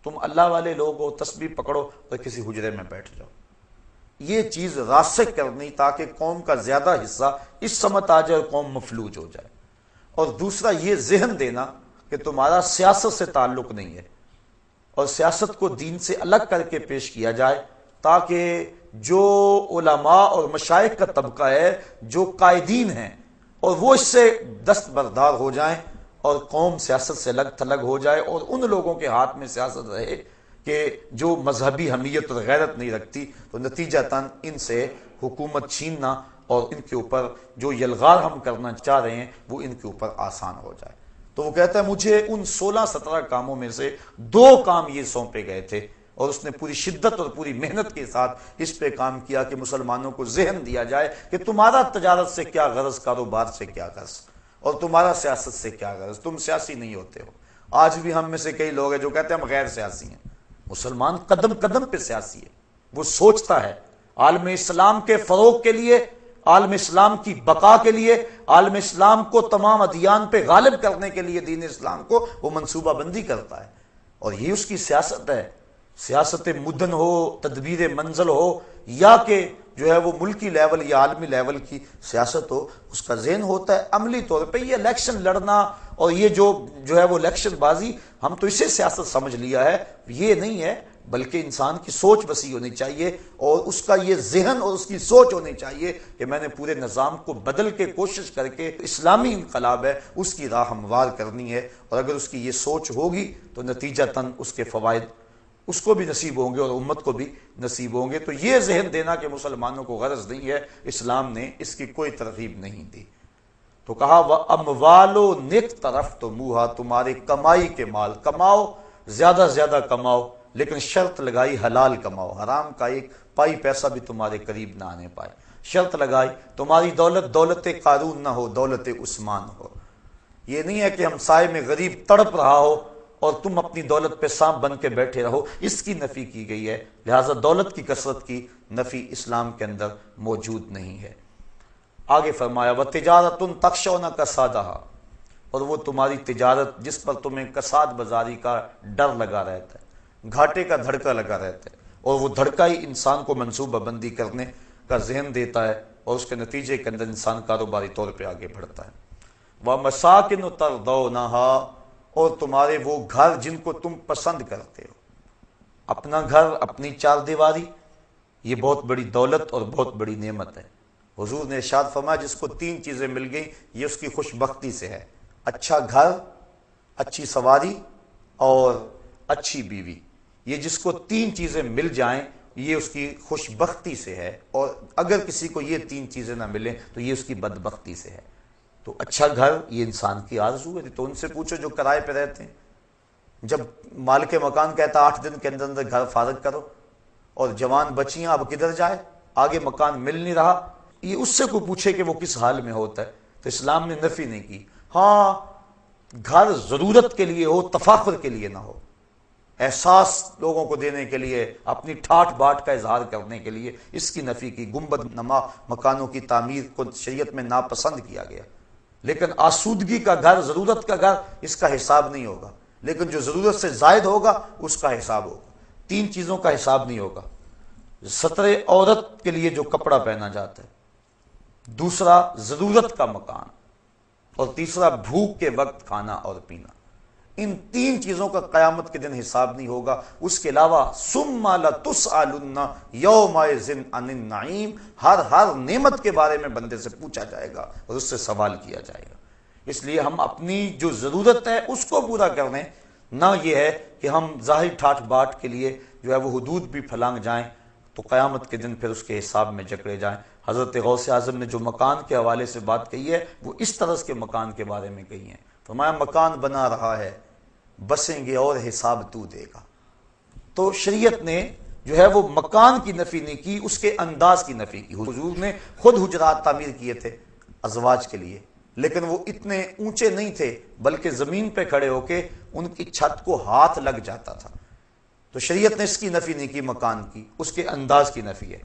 تم اللہ والے لوگ ہو، تسبیح پکڑو اور کسی حجرے میں بیٹھ جاؤ۔ یہ چیز راسخ کرنی تاکہ قوم کا زیادہ حصہ اس سمت آ جائے اور قوم مفلوج ہو جائے۔ اور دوسرا یہ ذہن دینا کہ تمہارا سیاست سے تعلق نہیں ہے، اور سیاست کو دین سے الگ کر کے پیش کیا جائے، تاکہ جو علماء اور مشائخ کا طبقہ ہے، جو قائدین ہیں، اور وہ اس سے دستبردار ہو جائیں اور قوم سیاست سے الگ تھلگ ہو جائے، اور ان لوگوں کے ہاتھ میں سیاست رہے کہ جو مذہبی حمیت اور غیرت نہیں رکھتی، تو نتیجتاً ان سے حکومت چھیننا اور ان کے اوپر جو یلغار ہم کرنا چاہ رہے ہیں وہ ان کے اوپر آسان ہو جائے۔ تو وہ کہتا ہے مجھے ان 16-17 کاموں میں سے 2 کام یہ سونپے گئے تھے، اور اس نے پوری شدت اور پوری محنت کے ساتھ اس پہ کام کیا کہ مسلمانوں کو ذہن دیا جائے کہ تمہارا تجارت سے کیا غرض، کاروبار سے کیا غرض، اور تمہارا سیاست سے کیا غرض، تم سیاسی نہیں ہوتے ہو۔ آج بھی ہم میں سے کئی لوگ ہیں جو کہتے ہیں ہم غیر سیاسی ہیں۔ مسلمان قدم قدم پہ سیاسی ہے، وہ سوچتا ہے عالم اسلام کے فروغ کے لیے، عالم اسلام کی بقا کے لیے، عالم اسلام کو تمام ادیان پہ غالب کرنے کے لیے، دین اسلام کو وہ منصوبہ بندی کرتا ہے، اور یہ اس کی سیاست ہے۔ سیاست مدن ہو، تدبیر منزل ہو، یا کہ جو ہے وہ ملکی لیول یا عالمی لیول کی سیاست ہو، اس کا ذہن ہوتا ہے عملی طور پہ یہ الیکشن لڑنا، اور یہ جو ہے وہ الیکشن بازی، ہم تو اسے سیاست سمجھ لیا ہے۔ یہ نہیں ہے، بلکہ انسان کی سوچ وسیع ہونی چاہیے، اور اس کا یہ ذہن اور اس کی سوچ ہونی چاہیے کہ میں نے پورے نظام کو بدل کے کوشش کر کے اسلامی انقلاب ہے اس کی راہ ہموار کرنی ہے، اور اگر اس کی یہ سوچ ہوگی تو نتیجتاً اس کے فوائد اس کو بھی نصیب ہوں گے اور امت کو بھی نصیب ہوں گے۔ تو یہ ذہن دینا کہ مسلمانوں کو غرض نہیں ہے، اسلام نے اس کی کوئی ترغیب نہیں دی۔ تو کہا وَأَمْوَالُ نِقْتَرَفْتُمُوهَا، تمہاری کمائی کے مال کماؤ، زیادہ زیادہ کماؤ، لیکن شرط لگائی حلال کماؤ، حرام کا ایک پائی پیسہ بھی تمہارے قریب نہ آنے پائے۔ شرط لگائی تمہاری دولت دولت قارون نہ ہو، دولت عثمان ہو۔ یہ نہیں ہے کہ ہمسائے میں غریب تڑپ رہا ہو اور تم اپنی دولت پہ سانپ بن کے بیٹھے رہو، اس کی نفی کی گئی ہے۔ لہٰذا دولت کی کثرت کی نفی اسلام کے اندر موجود نہیں ہے۔ آگے فرمایا وَتِجَارَةٌ تَخْشَوْنَ كَسَادَهَا، اور وہ تمہاری تجارت جس پر تمہیں کساد بازاری کا ڈر لگا رہتا ہے، گھاٹے کا دھڑکا لگا رہتا ہے، اور وہ دھڑکا ہی انسان کو منصوبہ بندی کرنے کا ذہن دیتا ہے، اور اس کے نتیجے کے اندر انسان کاروباری طور پہ آگے بڑھتا ہے۔ وَمَسَاكِنُ تَرْضَوْنَهَا، اور تمہارے وہ گھر جن کو تم پسند کرتے ہو۔ اپنا گھر، اپنی چار دیواری، یہ بہت بڑی دولت اور بہت بڑی نعمت ہے۔ حضور نے ارشاد فرمایا جس کو 3 چیزیں مل گئیں یہ اس کی خوش بختی سے ہے، اچھا گھر، اچھی سواری اور اچھی بیوی۔ یہ جس کو 3 چیزیں مل جائیں یہ اس کی خوش بختی سے ہے، اور اگر کسی کو یہ 3 چیزیں نہ ملیں تو یہ اس کی بدبختی سے ہے۔ تو اچھا گھر یہ انسان کی آرزو ہے، تو ان سے پوچھو جو کرائے پہ رہتے ہیں، جب مالک مکان کہتا 8 دن کے اندر اندر گھر فارغ کرو، اور جوان بچیاں اب کدھر جائے، آگے مکان مل نہیں رہا، یہ اس سے کوئی پوچھے کہ وہ کس حال میں ہوتا ہے، تو اسلام نے نفی نہیں کی۔ ہاں گھر ضرورت کے لیے ہو، تفاخر کے لیے نہ ہو، احساس لوگوں کو دینے کے لیے، اپنی ٹھاٹ باٹ کا اظہار کرنے کے لیے، اس کی نفی کی۔ گنبد نما مکانوں کی تعمیر کو شریعت میں ناپسند کیا گیا، لیکن آسودگی کا گھر، ضرورت کا گھر، اس کا حساب نہیں ہوگا، لیکن جو ضرورت سے زائد ہوگا اس کا حساب ہوگا۔ 3 چیزوں کا حساب نہیں ہوگا، ستر عورت کے لیے جو کپڑا پہنا جاتا ہے، دوسرا ضرورت کا مکان، اور تیسرا بھوک کے وقت کھانا اور پینا۔ ان 3 چیزوں کا قیامت کے دن حساب نہیں ہوگا۔ اس کے علاوہ ثم لتسألن یومئذ عن النعیم، ہر نعمت کے بارے میں بندے سے پوچھا جائے گا اور اس سے سوال کیا جائے گا۔ اس لیے ہم اپنی جو ضرورت ہے اس کو پورا کر لیں، نہ یہ ہے کہ ہم ظاہر ٹھاٹ باٹ کے لیے جو ہے وہ حدود بھی پھلانگ جائیں تو قیامت کے دن پھر اس کے حساب میں جکڑے جائیں۔ حضرت غوث اعظم نے جو مکان کے حوالے سے بات کہی ہے وہ اس طرح کے مکان کے بارے میں کہی ہے۔ فرمایا مکان بنا رہا ہے، بسیں گے اور حساب تو دے گا۔ تو شریعت نے جو ہے وہ مکان کی نفی نہیں کی، اس کے انداز کی نفی کی۔ حضور نے خود حجرات تعمیر کیے تھے ازواج کے لیے، لیکن وہ اتنے اونچے نہیں تھے، بلکہ زمین پہ کھڑے ہو کے ان کی چھت کو ہاتھ لگ جاتا تھا۔ تو شریعت نے اس کی نفی نہیں کی مکان کی، اس کے انداز کی نفی ہے۔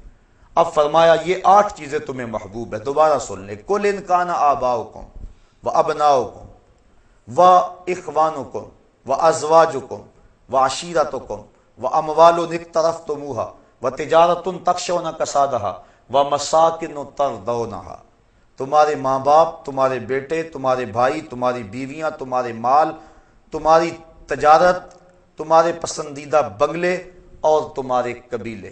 اب فرمایا یہ 8 چیزیں تمہیں محبوب ہے، دوبارہ سن لیں۔ قُلْ إِنْ كَانَ آبَاؤُكُمْ وَأَبْنَاؤُكُمْ وَإِخْوَانُكُمْ وَأَزْوَاجُكُمْ وَعَشِيرَتُكُمْ وَأَمْوَالٌ اقْتَرَفْتُمُوهَا وَتِجَارَةٌ تَخْشَوْنَ كَسَادَهَا وَمَسَاكِنُ تَرْضَوْنَهَا، تمہارے ماں باپ، تمہارے بیٹے، تمہارے بھائی، تمہاری بیویاں، تمہارے مال، تمہاری تجارت تمہارے پسندیدہ بنگلے اور تمہارے قبیلے،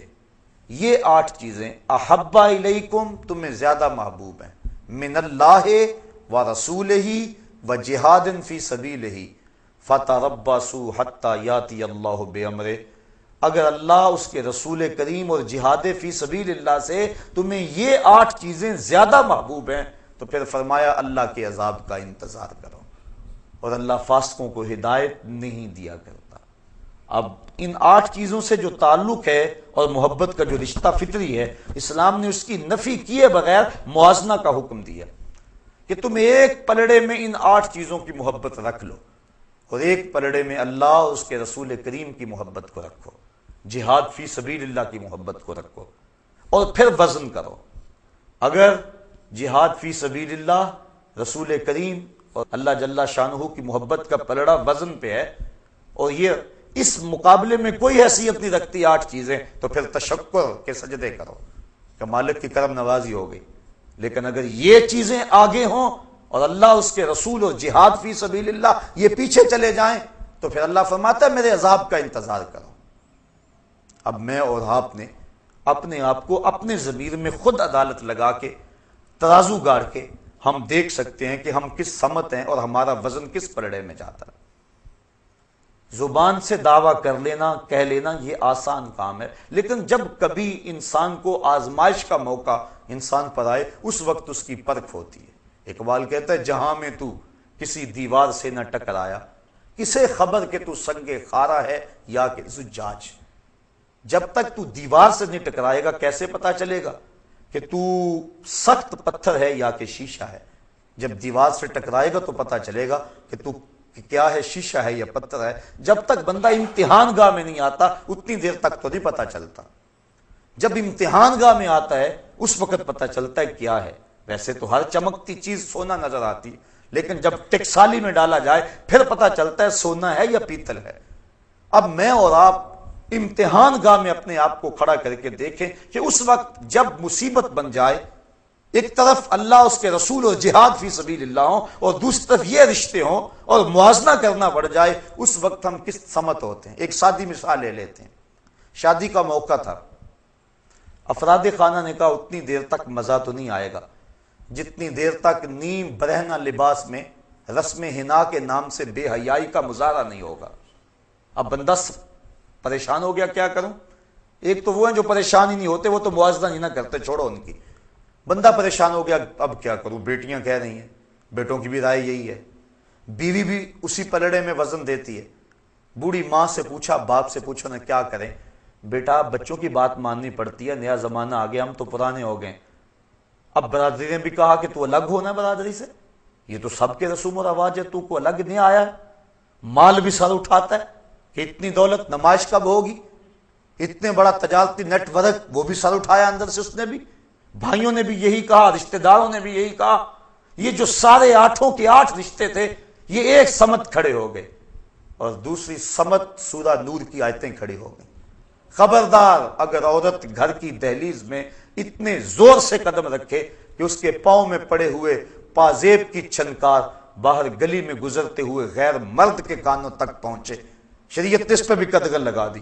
یہ 8 چیزیں احب الیکم تمہیں زیادہ محبوب ہیں، من اللہ و رسولہ و جہاد فی سبیلہ فتربصوا حتی یاتی اللہ بامرہ۔ اگر اللہ اس کے رسول کریم اور جہاد فی سبیل اللہ سے تمہیں یہ 8 چیزیں زیادہ محبوب ہیں تو پھر فرمایا اللہ کے عذاب کا انتظار کرو، اور اللہ فاسقوں کو ہدایت نہیں دیا کرتا۔ اب ان 8 چیزوں سے جو تعلق ہے اور محبت کا جو رشتہ فطری ہے، اسلام نے اس کی نفی کیے بغیر موازنہ کا حکم دیا کہ تم ایک پلڑے میں ان 8 چیزوں کی محبت رکھ لو، اور ایک پلڑے میں اللہ اور اس کے رسول کریم کی محبت کو رکھو، جہاد فی سبیل اللہ کی محبت کو رکھو، اور پھر وزن کرو۔ اگر جہاد فی سبیل اللہ، رسول کریم اور اللہ جل شانہ کی محبت کا پلڑا وزن پہ ہے، اور یہ اس مقابلے میں کوئی حیثیت نہیں رکھتی 8 چیزیں، تو پھر تشکر کے سجدے کرو کہ مالک کی کرم نوازی ہو گئی۔ لیکن اگر یہ چیزیں آگے ہوں اور اللہ اس کے رسول اور جہاد فی سبیل اللہ یہ پیچھے چلے جائیں تو پھر اللہ فرماتا ہے میرے عذاب کا انتظار کرو۔ اب میں اور آپ نے اپنے آپ کو اپنے ضمیر میں خود عدالت لگا کے ترازو گاڑ کے ہم دیکھ سکتے ہیں کہ ہم کس سمت ہیں اور ہمارا وزن کس پلڑے میں جاتا ہے۔ زبان سے دعویٰ کر لینا، کہہ لینا یہ آسان کام ہے، لیکن جب کبھی انسان کو آزمائش کا موقع انسان پر آئے اس وقت اس کی پرکھ ہوتی ہے۔ اقبال کہتا ہے جہاں میں تو کسی دیوار سے نہ ٹکرایا، کسے خبر کہ تو سنگ خارا ہے یا کہ زجاج۔ جب تک تو دیوار سے نہیں ٹکرائے گا کیسے پتا چلے گا کہ تو سخت پتھر ہے یا کہ شیشہ ہے؟ جب دیوار سے ٹکرائے گا تو پتا چلے گا کہ تو کیا ہے، شیشہ ہے یا پتھر ہے۔ جب تک بندہ امتحان گاہ میں نہیں آتا اتنی دیر تک تو نہیں پتا چلتا، جب امتحان گاہ میں آتا ہے اس وقت پتا چلتا ہے کیا ہے۔ ویسے تو ہر چمکتی چیز سونا نظر آتی ہے، لیکن جب ٹکسالی میں ڈالا جائے پھر پتا چلتا ہے سونا ہے یا پیتل ہے۔ اب میں اور آپ امتحان گاہ میں اپنے آپ کو کھڑا کر کے دیکھیں کہ اس وقت جب مصیبت بن جائے، ایک طرف اللہ اس کے رسول اور جہاد فی سبیل اللہ ہوں اور دوسری طرف یہ رشتے ہوں اور موازنہ کرنا پڑ جائے، اس وقت ہم کس سمت ہوتے ہیں۔ ایک سادی مثال لے لیتے ہیں، شادی کا موقع تھا، افراد خانہ نے کہا اتنی دیر تک مزہ تو نہیں آئے گا جتنی دیر تک نیم برہنہ لباس میں رسم حنا کے نام سے بے حیائی کا مظاہرہ نہیں ہوگا۔ اب بندہ پریشان ہو گیا، کیا کروں؟ ایک تو وہ ہیں جو پریشان ہی نہیں ہوتے، وہ تو موازنہ ہی نہ کرتے، چھوڑو ان کی۔ بندہ پریشان ہو گیا، اب کیا کروں؟ بیٹیاں کہہ رہی ہیں، بیٹوں کی بھی رائے یہی ہے، بیوی بھی اسی پلڑے میں وزن دیتی ہے۔ بوڑھی ماں سے پوچھا، باپ سے پوچھو نا کیا کریں؟ بیٹا بچوں کی بات ماننی پڑتی ہے، نیا زمانہ آ گیا، ہم تو پرانے ہو گئے۔ اب برادری نے بھی کہا کہ تو الگ ہونا برادری سے، یہ تو سب کے رسوم و رواج ہے، تو کو الگ نہیں آیا ہے۔ مال بھی سر اٹھاتا ہے کہ اتنی دولت نمائش کب ہوگی، اتنے بڑا تجارتی نیٹ ورک وہ بھی سر اٹھایا اندر سے، اس نے بھی، بھائیوں نے بھی یہی کہا، رشتہ داروں نے بھی یہی کہا۔ یہ جو سارے 8 کے 8 رشتے تھے یہ ایک سمت کھڑے ہو گئے، اور دوسری سمت سورہ نور کی آیتیں کھڑی ہو گئیں۔ خبردار اگر عورت گھر کی دہلیز میں اتنے زور سے قدم رکھے کہ اس کے پاؤں میں پڑے ہوئے پازیب کی چھنکار باہر گلی میں گزرتے ہوئے غیر مرد کے کانوں تک پہنچے، شریعت نے اس پہ بھی قدغن لگا دی۔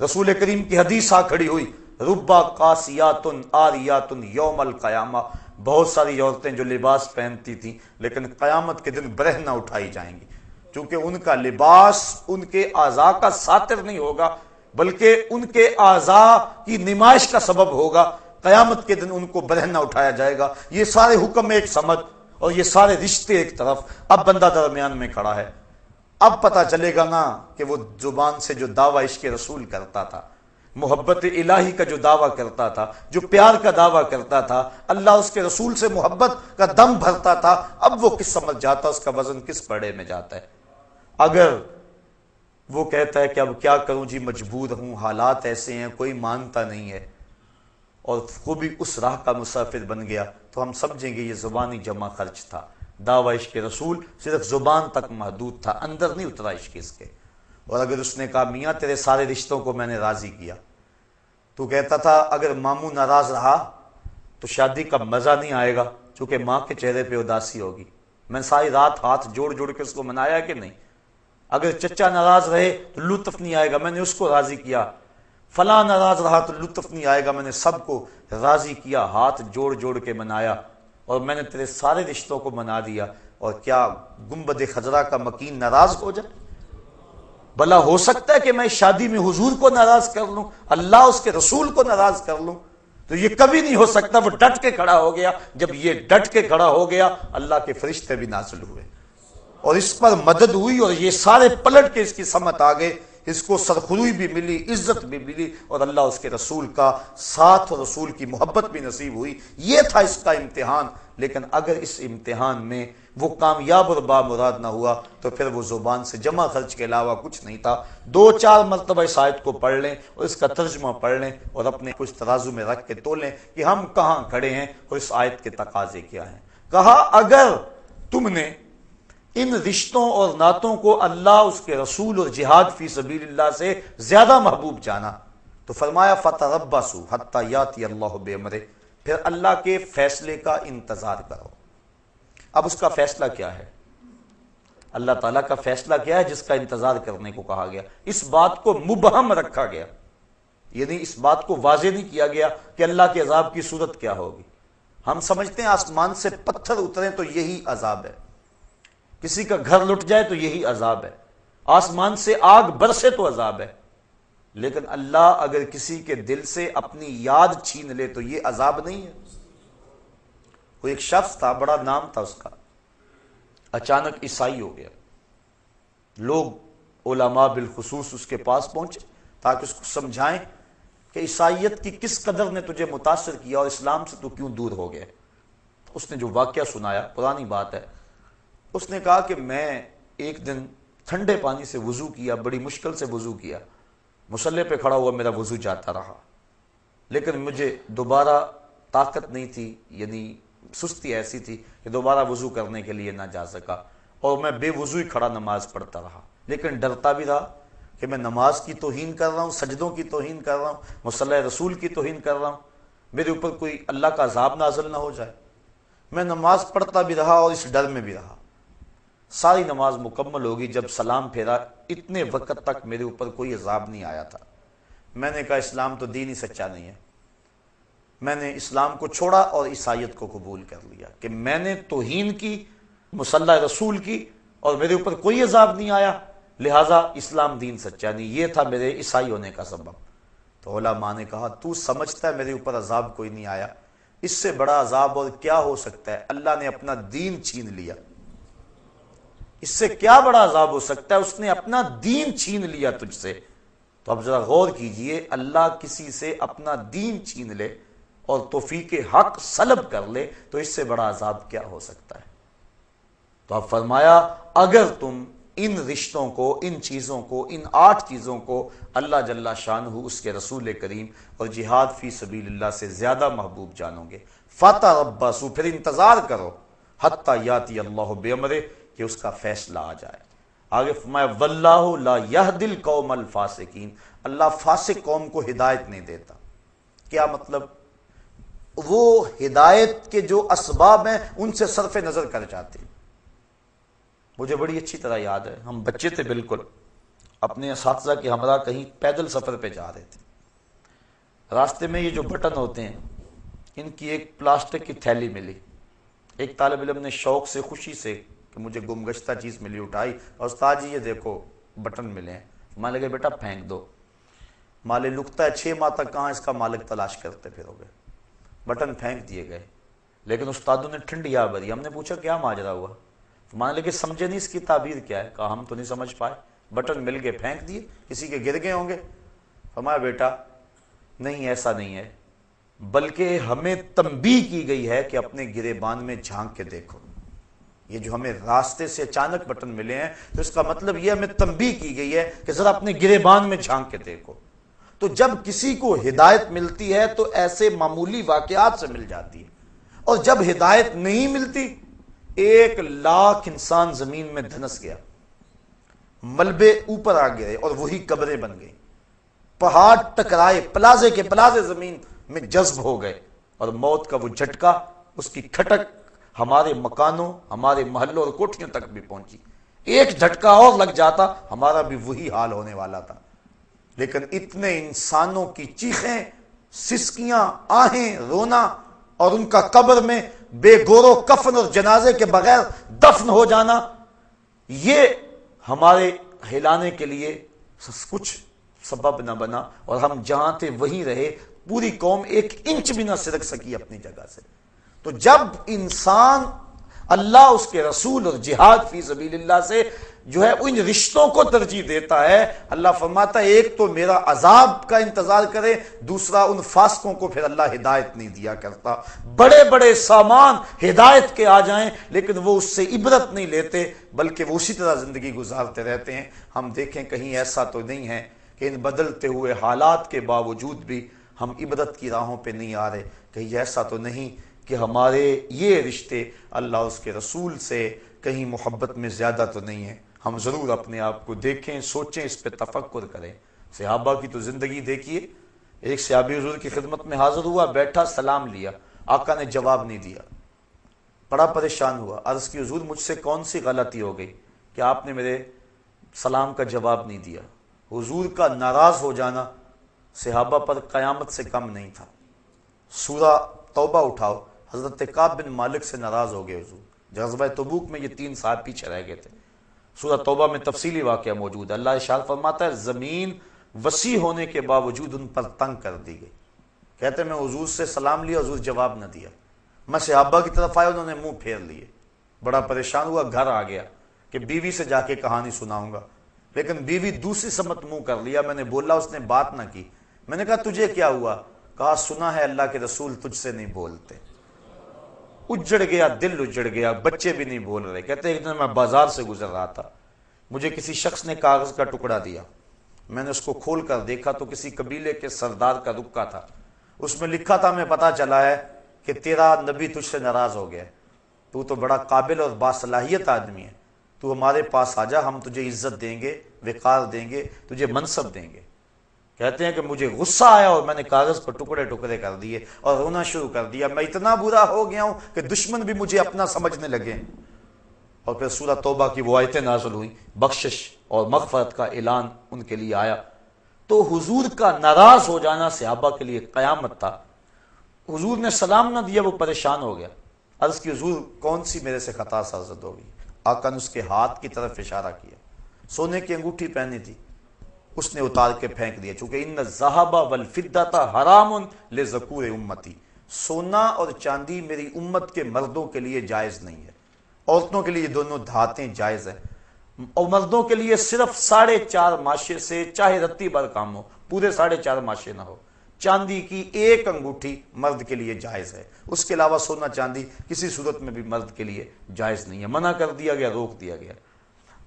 رسول کریم کی حدیث آ کھڑی ہوئی، ربا قاسیات آریات یوم القیامہ، بہت ساری عورتیں جو لباس پہنتی تھیں لیکن قیامت کے دن برہنہ اٹھائی جائیں گی، چونکہ ان کا لباس ان کے اعضاء کا ساتر نہیں ہوگا بلکہ ان کے اعضاء کی نمائش کا سبب ہوگا۔ قیامت کے دن ان کو برہنہ اٹھایا جائے گا۔ یہ سارے حکم ایک سمت اور یہ سارے رشتے ایک طرف، اب بندہ درمیان میں کھڑا ہے۔ اب پتا چلے گا نا کہ وہ زبان سے جو دعویٰ عشق رسول کرتا تھا، محبت الہی کا جو دعویٰ کرتا تھا، جو پیار کا دعویٰ کرتا تھا، اللہ اس کے رسول سے محبت کا دم بھرتا تھا، اب وہ کس سمجھ جاتا، اس کا وزن کس پڑے میں جاتا ہے۔ اگر وہ کہتا ہے کہ اب کیا کروں جی، مجبور ہوں، حالات ایسے ہیں، کوئی مانتا نہیں ہے، اور خوبی اس راہ کا مسافر بن گیا، تو ہم سمجھیں گے یہ زبانی جمع خرچ تھا۔ دعویٰ عشق رسول صرف زبان تک محدود تھا، اندر نہیں اترا عشق اس کے۔ اور اگر اس نے کہا میاں تیرے سارے رشتوں کو میں نے راضی کیا، تو کہتا تھا اگر ماموں ناراض رہا تو شادی کا مزہ نہیں آئے گا، چونکہ ماں کے چہرے پہ اداسی ہوگی۔ میں ساری رات ہاتھ جوڑ جوڑ کے اس کو منایا کہ نہیں؟ اگر چچا ناراض رہے تو لطف نہیں آئے گا، میں نے اس کو راضی کیا، فلاں ناراض رہا تو لطف نہیں آئے گا، میں نے سب کو راضی کیا، ہاتھ جوڑ جوڑ کے منایا، اور میں نے تیرے سارے رشتوں کو منا دیا، اور کیا گنبد خضرا کا مکین ناراض ہو جائے؟ بھلا ہو سکتا ہے کہ میں شادی میں حضور کو ناراض کر لوں، اللہ اس کے رسول کو ناراض کر لوں؟ تو یہ کبھی نہیں ہو سکتا۔ وہ ڈٹ کے کھڑا ہو گیا، جب یہ ڈٹ کے کھڑا ہو گیا اللہ کے فرشتے بھی نازل ہوئے اور اس پر مدد ہوئی، اور یہ سارے پلٹ کے اس کی سمت آ گئے، اس کو سرخروئی بھی ملی، عزت بھی ملی، اور اللہ اس کے رسول کا ساتھ اور رسول کی محبت بھی نصیب ہوئی۔ یہ تھا اس کا امتحان۔ لیکن اگر اس امتحان میں وہ کامیاب اور بامراد نہ ہوا تو پھر وہ زبان سے جمع خرچ کے علاوہ کچھ نہیں تھا۔ 2-4 مرتبہ اس آیت کو پڑھ لیں اور اس کا ترجمہ پڑھ لیں اور اپنے کچھ ترازو میں رکھ کے تولیں کہ ہم کہاں کھڑے ہیں اور اس آیت کے تقاضے کیا ہیں۔ کہا اگر تم نے ان رشتوں اور نعتوں کو اللہ، اس کے رسول اور جہاد فی سبیل اللہ سے زیادہ محبوب جانا تو فرمایا فتربصوا حتی یاتی اللہ بامرہ، پھر اللہ کے فیصلے کا انتظار کرو۔ اب اس کا فیصلہ کیا ہے؟ اللہ تعالیٰ کا فیصلہ کیا ہے جس کا انتظار کرنے کو کہا گیا؟ اس بات کو مبہم رکھا گیا، یعنی اس بات کو واضح نہیں کیا گیا کہ اللہ کے عذاب کی صورت کیا ہوگی۔ ہم سمجھتے ہیں آسمان سے پتھر اتریں تو یہی عذاب ہے، کسی کا گھر لٹ جائے تو یہی عذاب ہے، آسمان سے آگ برسے تو عذاب ہے، لیکن اللہ اگر کسی کے دل سے اپنی یاد چھین لے تو یہ عذاب نہیں ہے۔ وہ ایک شخص تھا، بڑا نام تھا اس کا، اچانک عیسائی ہو گیا۔ لوگ علماء بالخصوص اس کے پاس پہنچے تاکہ اس کو سمجھائیں کہ عیسائیت کی کس قدر نے تجھے متاثر کیا اور اسلام سے تو کیوں دور ہو گیا۔ اس نے جو واقعہ سنایا، پرانی بات ہے، اس نے کہا کہ میں ایک دن ٹھنڈے پانی سے وضو کیا، بڑی مشکل سے وضو کیا، مصلی پہ کھڑا ہوا میرا وضو جاتا رہا، لیکن مجھے دوبارہ طاقت نہیں تھی، یعنی سستی ایسی تھی کہ دوبارہ وضو کرنے کے لیے نہ جا سکا، اور میں بے وضو ہی کھڑا نماز پڑھتا رہا، لیکن ڈرتا بھی رہا کہ میں نماز کی توہین کر رہا ہوں، سجدوں کی توہین کر رہا ہوں، مصلی رسول کی توہین کر رہا ہوں، میرے اوپر کوئی اللہ کا عذاب نازل نہ ہو جائے۔ میں نماز پڑھتا بھی رہا اور اس ڈر میں بھی رہا۔ ساری نماز مکمل ہوگی، جب سلام پھیرا اتنے وقت تک میرے اوپر کوئی عذاب نہیں آیا تھا۔ میں نے کہا اسلام تو دین ہی سچا نہیں ہے۔ میں نے اسلام کو چھوڑا اور عیسائیت کو قبول کر لیا کہ میں نے توہین کی، مصلی رسول کی، اور میرے اوپر کوئی عذاب نہیں آیا، لہٰذا اسلام دین سچا نہیں۔ یہ تھا میرے عیسائی ہونے کا سبب۔ تو علماء نے کہا تو سمجھتا ہے میرے اوپر عذاب کوئی نہیں آیا، اس سے بڑا عذاب اور کیا ہو سکتا ہے؟ اللہ نے اپنا دین چھین لیا، اس سے کیا بڑا عذاب ہو سکتا ہے؟ اس نے اپنا دین چھین لیا تجھ سے۔ تو اب ذرا غور کیجئے، اللہ کسی سے اپنا دین چھین لے اور توفیق حق سلب کر لے تو اس سے بڑا عذاب کیا ہو سکتا ہے؟ تو اب فرمایا اگر تم ان رشتوں کو، ان چیزوں کو، ان 8 چیزوں کو اللہ جل شانہ، اس کے رسول کریم اور جہاد فی سبیل اللہ سے زیادہ محبوب جانو گے، فتربصوا، پھر انتظار کرو، حتی یاتی اللہ بامرہ، کہ اس کا فیصلہ آ جائے۔ آگے فرمایا واللہ لا یہدی القوم الفاسقین، اللہ فاسق قوم کو ہدایت نہیں دیتا۔ کیا مطلب؟ وہ ہدایت کے جو اسباب ہیں ان سے صرف نظر کر جاتے ہیں۔ مجھے بڑی اچھی طرح یاد ہے، ہم بچے تھے بالکل، اپنے اساتذہ کے ہمراہ کہیں پیدل سفر پہ جا رہے تھے، راستے میں یہ جو بٹن ہوتے ہیں ان کی ایک پلاسٹک کی تھیلی ملی، ایک طالب علم نے شوق سے، خوشی سے کہ مجھے گمگشتہ چیز ملی اٹھائی، اور استاد جی یہ دیکھو بٹن ملے ہیں۔ مان لگے بیٹا پھینک دو، مالے لکتا ہے 6 ماہ تک کہاں اس کا مالک تلاش کرتے پھرو گے۔ بٹن پھینک دیے گئے، لیکن استادوں نے ٹھنڈی آ بھری۔ ہم نے پوچھا کیا ماجرا ہوا؟ مان لگے سمجھے نہیں اس کی تعبیر کیا ہے؟ کہا ہم تو نہیں سمجھ پائے، بٹن مل گئے پھینک دیے، کسی کے گر گئے ہوں گے۔ فرمایا بیٹا نہیں، ایسا نہیں ہے، بلکہ ہمیں تنبیہ کی گئی ہے کہ اپنے گریبان میں جھانک کے دیکھو۔ یہ جو ہمیں راستے سے اچانک بٹن ملے ہیں تو اس کا مطلب یہ ہمیں تنبیہ کی گئی ہے کہ ذرا اپنے گریبان میں جھانک کے دیکھو۔ تو جب کسی کو ہدایت ملتی ہے تو ایسے معمولی واقعات سے مل جاتی ہے، اور جب ہدایت نہیں ملتی، 1,00,000 انسان زمین میں دھنس گیا، ملبے اوپر آ گئے اور وہی قبریں بن گئی، پہاڑ ٹکرائے، پلازے کے پلازے زمین میں جذب ہو گئے، اور موت کا وہ جھٹکا، اس کی کھٹک ہمارے مکانوں، ہمارے محلوں اور کوٹھیوں تک بھی پہنچی۔ ایک جھٹکا اور لگ جاتا ہمارا بھی وہی حال ہونے والا تھا۔ لیکن اتنے انسانوں کی چیخیں، سسکیاں، آہیں، رونا، اور ان کا قبر میں بے گورو کفن اور جنازے کے بغیر دفن ہو جانا، یہ ہمارے ہلانے کے لیے کچھ سبب نہ بنا، اور ہم جہاں تھے وہیں رہے، پوری قوم ایک انچ بھی نہ سرک سکی اپنی جگہ سے۔ تو جب انسان اللہ، اس کے رسول اور جہاد فی سبیل اللہ سے جو ہے ان رشتوں کو ترجیح دیتا ہے، اللہ فرماتا ہے ایک تو میرا عذاب کا انتظار کرے، دوسرا ان فاسقوں کو پھر اللہ ہدایت نہیں دیا کرتا۔ بڑے بڑے سامان ہدایت کے آ جائیں لیکن وہ اس سے عبرت نہیں لیتے، بلکہ وہ اسی طرح زندگی گزارتے رہتے ہیں۔ ہم دیکھیں کہیں ایسا تو نہیں ہے کہ ان بدلتے ہوئے حالات کے باوجود بھی ہم عبرت کی راہوں پہ نہیں آ رہے، کہیں ایسا تو نہیں کہ ہمارے یہ رشتے اللہ اس کے رسول سے کہیں محبت میں زیادہ تو نہیں ہیں۔ ہم ضرور اپنے آپ کو دیکھیں، سوچیں، اس پہ تفکر کریں۔ صحابہ کی تو زندگی دیکھیے، ایک صحابی حضور کی خدمت میں حاضر ہوا، بیٹھا، سلام لیا، آقا نے جواب نہیں دیا، بڑا پریشان ہوا، عرض کی حضور مجھ سے کون سی غلطی ہو گئی کہ آپ نے میرے سلام کا جواب نہیں دیا؟ حضور کا ناراض ہو جانا صحابہ پر قیامت سے کم نہیں تھا۔ سورہ توبہ اٹھاؤ، حضرت کعب بن مالک سے ناراض ہو گئے حضور، غزوہ تبوک میں یہ 3 سال پیچھے رہ گئے تھے۔ سورہ توبہ میں تفصیلی واقعہ موجود ہے۔ اللہ ارشاد فرماتا ہے زمین وسیع ہونے کے باوجود ان پر تنگ کر دی گئی۔ کہتے ہیں میں حضور سے سلام لیا، حضور جواب نہ دیا، میں صحابہ کی طرف آیا، انہوں نے منہ پھیر لیے، بڑا پریشان ہوا، گھر آ گیا کہ بیوی سے جا کے کہانی سناؤں گا، لیکن بیوی دوسری سمت منہ کر لیا، میں نے بولا، اس نے بات نہ کی۔ میں نے کہا تجھے کیا ہوا؟ کہا سنا ہے اللہ کے رسول تجھ سے نہیں بولتے۔ اجڑ گیا، دل اجڑ گیا، بچے بھی نہیں بول رہے۔ کہتے ہیں ایک دن میں بازار سے گزر رہا تھا، مجھے کسی شخص نے کاغذ کا ٹکڑا دیا، میں نے اس کو کھول کر دیکھا تو کسی قبیلے کے سردار کا رکا تھا، اس میں لکھا تھا ہمیں پتا چلا ہے کہ تیرا نبی تجھ سے ناراض ہو گیا، تو تو بڑا قابل اور باصلاحیت آدمی ہے، تو ہمارے پاس آ جا، ہم تجھے عزت دیں گے، وقار دیں گے، تجھے منصب دیں گے۔ کہتے ہیں کہ مجھے غصہ آیا اور میں نے کاغذ پر ٹکڑے ٹکڑے کر دیے اور رونا شروع کر دیا، میں اتنا برا ہو گیا ہوں کہ دشمن بھی مجھے اپنا سمجھنے لگے۔ اور پھر سورہ توبہ کی وہ آیتیں نازل ہوئی، بخشش اور مغفرت کا اعلان ان کے لیے آیا۔ تو حضور کا ناراض ہو جانا صحابہ کے لیے قیامت تھا۔ حضور نے سلام نہ دیا، وہ پریشان ہو گیا، عرض کی حضور کون سی میرے سے خطا سرزد ہو گئی؟ آقا نے اس کے ہاتھ کی طرف اشارہ کیا، سونے کی انگوٹھی پہنی تھی، اس نے اتار کے پھینک دیا، چونکہ ان الذھب والفضۃ حرام لذکور امتی، سونا اور چاندی میری امت کے مردوں کے لیے جائز نہیں ہے، عورتوں کے لیے یہ دونوں دھاتیں جائز ہیں، اور مردوں کے لیے صرف 4.5 ماشے سے چاہے رتی بھر کام ہو، پورے 4.5 ماشے نہ ہو، چاندی کی 1 انگوٹھی مرد کے لیے جائز ہے، اس کے علاوہ سونا چاندی کسی صورت میں بھی مرد کے لیے جائز نہیں ہے، منع کر دیا گیا، روک دیا گیا۔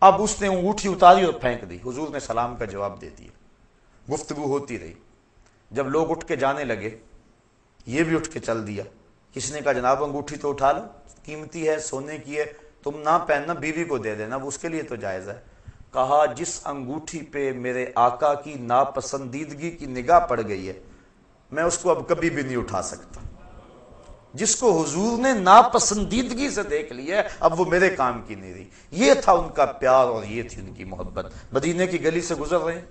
اب اس نے انگوٹھی اتاری اور پھینک دی، حضور نے سلام کا جواب دے دیا، گفتگو ہوتی رہی، جب لوگ اٹھ کے جانے لگے یہ بھی اٹھ کے چل دیا، کسی نے کہا جناب انگوٹھی تو اٹھا لو، قیمتی ہے، سونے کی ہے، تم نہ پہننا، بیوی کو دے دینا، وہ اس کے لیے تو جائز ہے۔ کہا جس انگوٹھی پہ میرے آقا کی ناپسندیدگی کی نگاہ پڑ گئی ہے میں اس کو اب کبھی بھی نہیں اٹھا سکتا، جس کو حضور نے ناپسندیدگی سے دیکھ لیا ہے اب وہ میرے کام کی نہیں رہی۔ یہ تھا ان کا پیار اور یہ تھی ان کی محبت۔ مدینے کی گلی سے گزر رہے ہیں،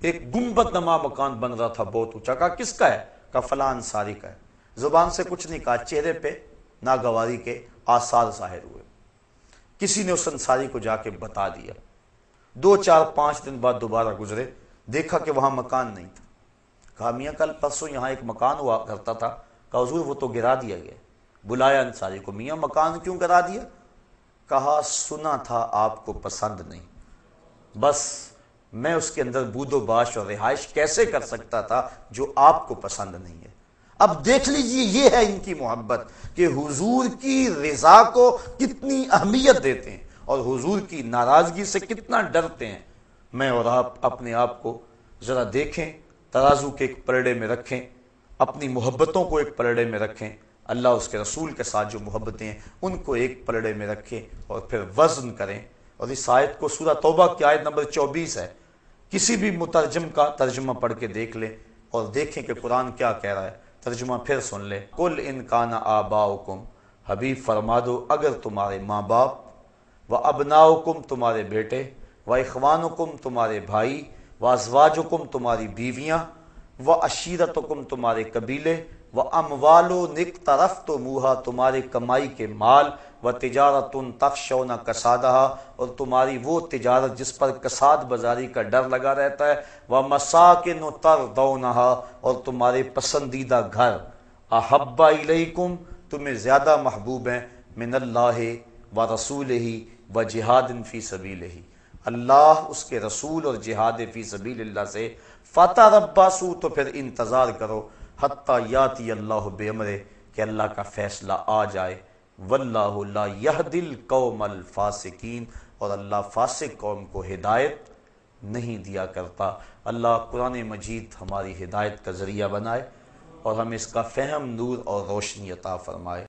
ایک گنبد نما مکان بن رہا تھا بہت اونچا، کہا کس کا ہے؟ کہا فلاں انصاری کا ہے۔ زبان سے کچھ نہیں کہا، چہرے پہ ناگواری کے آثار ظاہر ہوئے۔ کسی نے اس انصاری کو جا کے بتا دیا، 2 4 5 دن بعد دوبارہ گزرے، دیکھا کہ وہاں مکان نہیں تھا۔ کہا میاں کل پرسوں یہاں ایک مکان ہوا کرتا تھا، کہا حضور وہ تو گرا دیا گیا۔ بلایا انصاری کو، میاں مکان کیوں گرا دیا؟ کہا سنا تھا آپ کو پسند نہیں، بس میں اس کے اندر بود و باش اور رہائش کیسے کر سکتا تھا جو آپ کو پسند نہیں ہے۔ اب دیکھ لیجئے یہ ہے ان کی محبت کہ حضور کی رضا کو کتنی اہمیت دیتے ہیں اور حضور کی ناراضگی سے کتنا ڈرتے ہیں۔ میں اور آپ اپنے آپ کو ذرا دیکھیں، ترازو کے ایک پلڑے میں رکھیں، اپنی محبتوں کو ایک پلڑے میں رکھیں، اللہ اس کے رسول کے ساتھ جو محبتیں ہیں ان کو ایک پلڑے میں رکھیں اور پھر وزن کریں۔ اور اس آیت کو سورہ توبہ کی آیت نمبر 24 ہے، کسی بھی مترجم کا ترجمہ پڑھ کے دیکھ لیں اور دیکھیں کہ قرآن کیا کہہ رہا ہے۔ ترجمہ پھر سن لیں، قل ان کان آباؤکم، حبیب فرما دو اگر تمہارے ماں باپ وابناؤکم تمہارے بیٹے، واخوانکم تمہارے بھائی، وازواجکم تمہاری بیویاں، وعشیرتکم تمہارے قبیلے، واموال اقترفتموہا تمہارے کمائی کے مال، وتجارت تخشون کسادہا اور تمہاری وہ تجارت جس پر کساد بازاری کا ڈر لگا رہتا ہے، ومساکن ترضونہا اور تمہارے پسندیدہ گھر، احب الیکم تمہیں زیادہ محبوب ہیں، من اللہ ورسولہ وجہاد فی سبیلہ اللہ، اس کے رسول اور جہاد فی سبیل اللہ سے، فتربصوا تو پھر انتظار کرو، حتی یاتی اللہ بامرہ کہ اللہ کا فیصلہ آ جائے، واللہ لا یہدی القوم الفاسقین اور اللہ فاسق قوم کو ہدایت نہیں دیا کرتا۔ اللہ قرآن مجید ہماری ہدایت کا ذریعہ بنائے اور ہمیں اس کا فہم، نور اور روشنی عطا فرمائے۔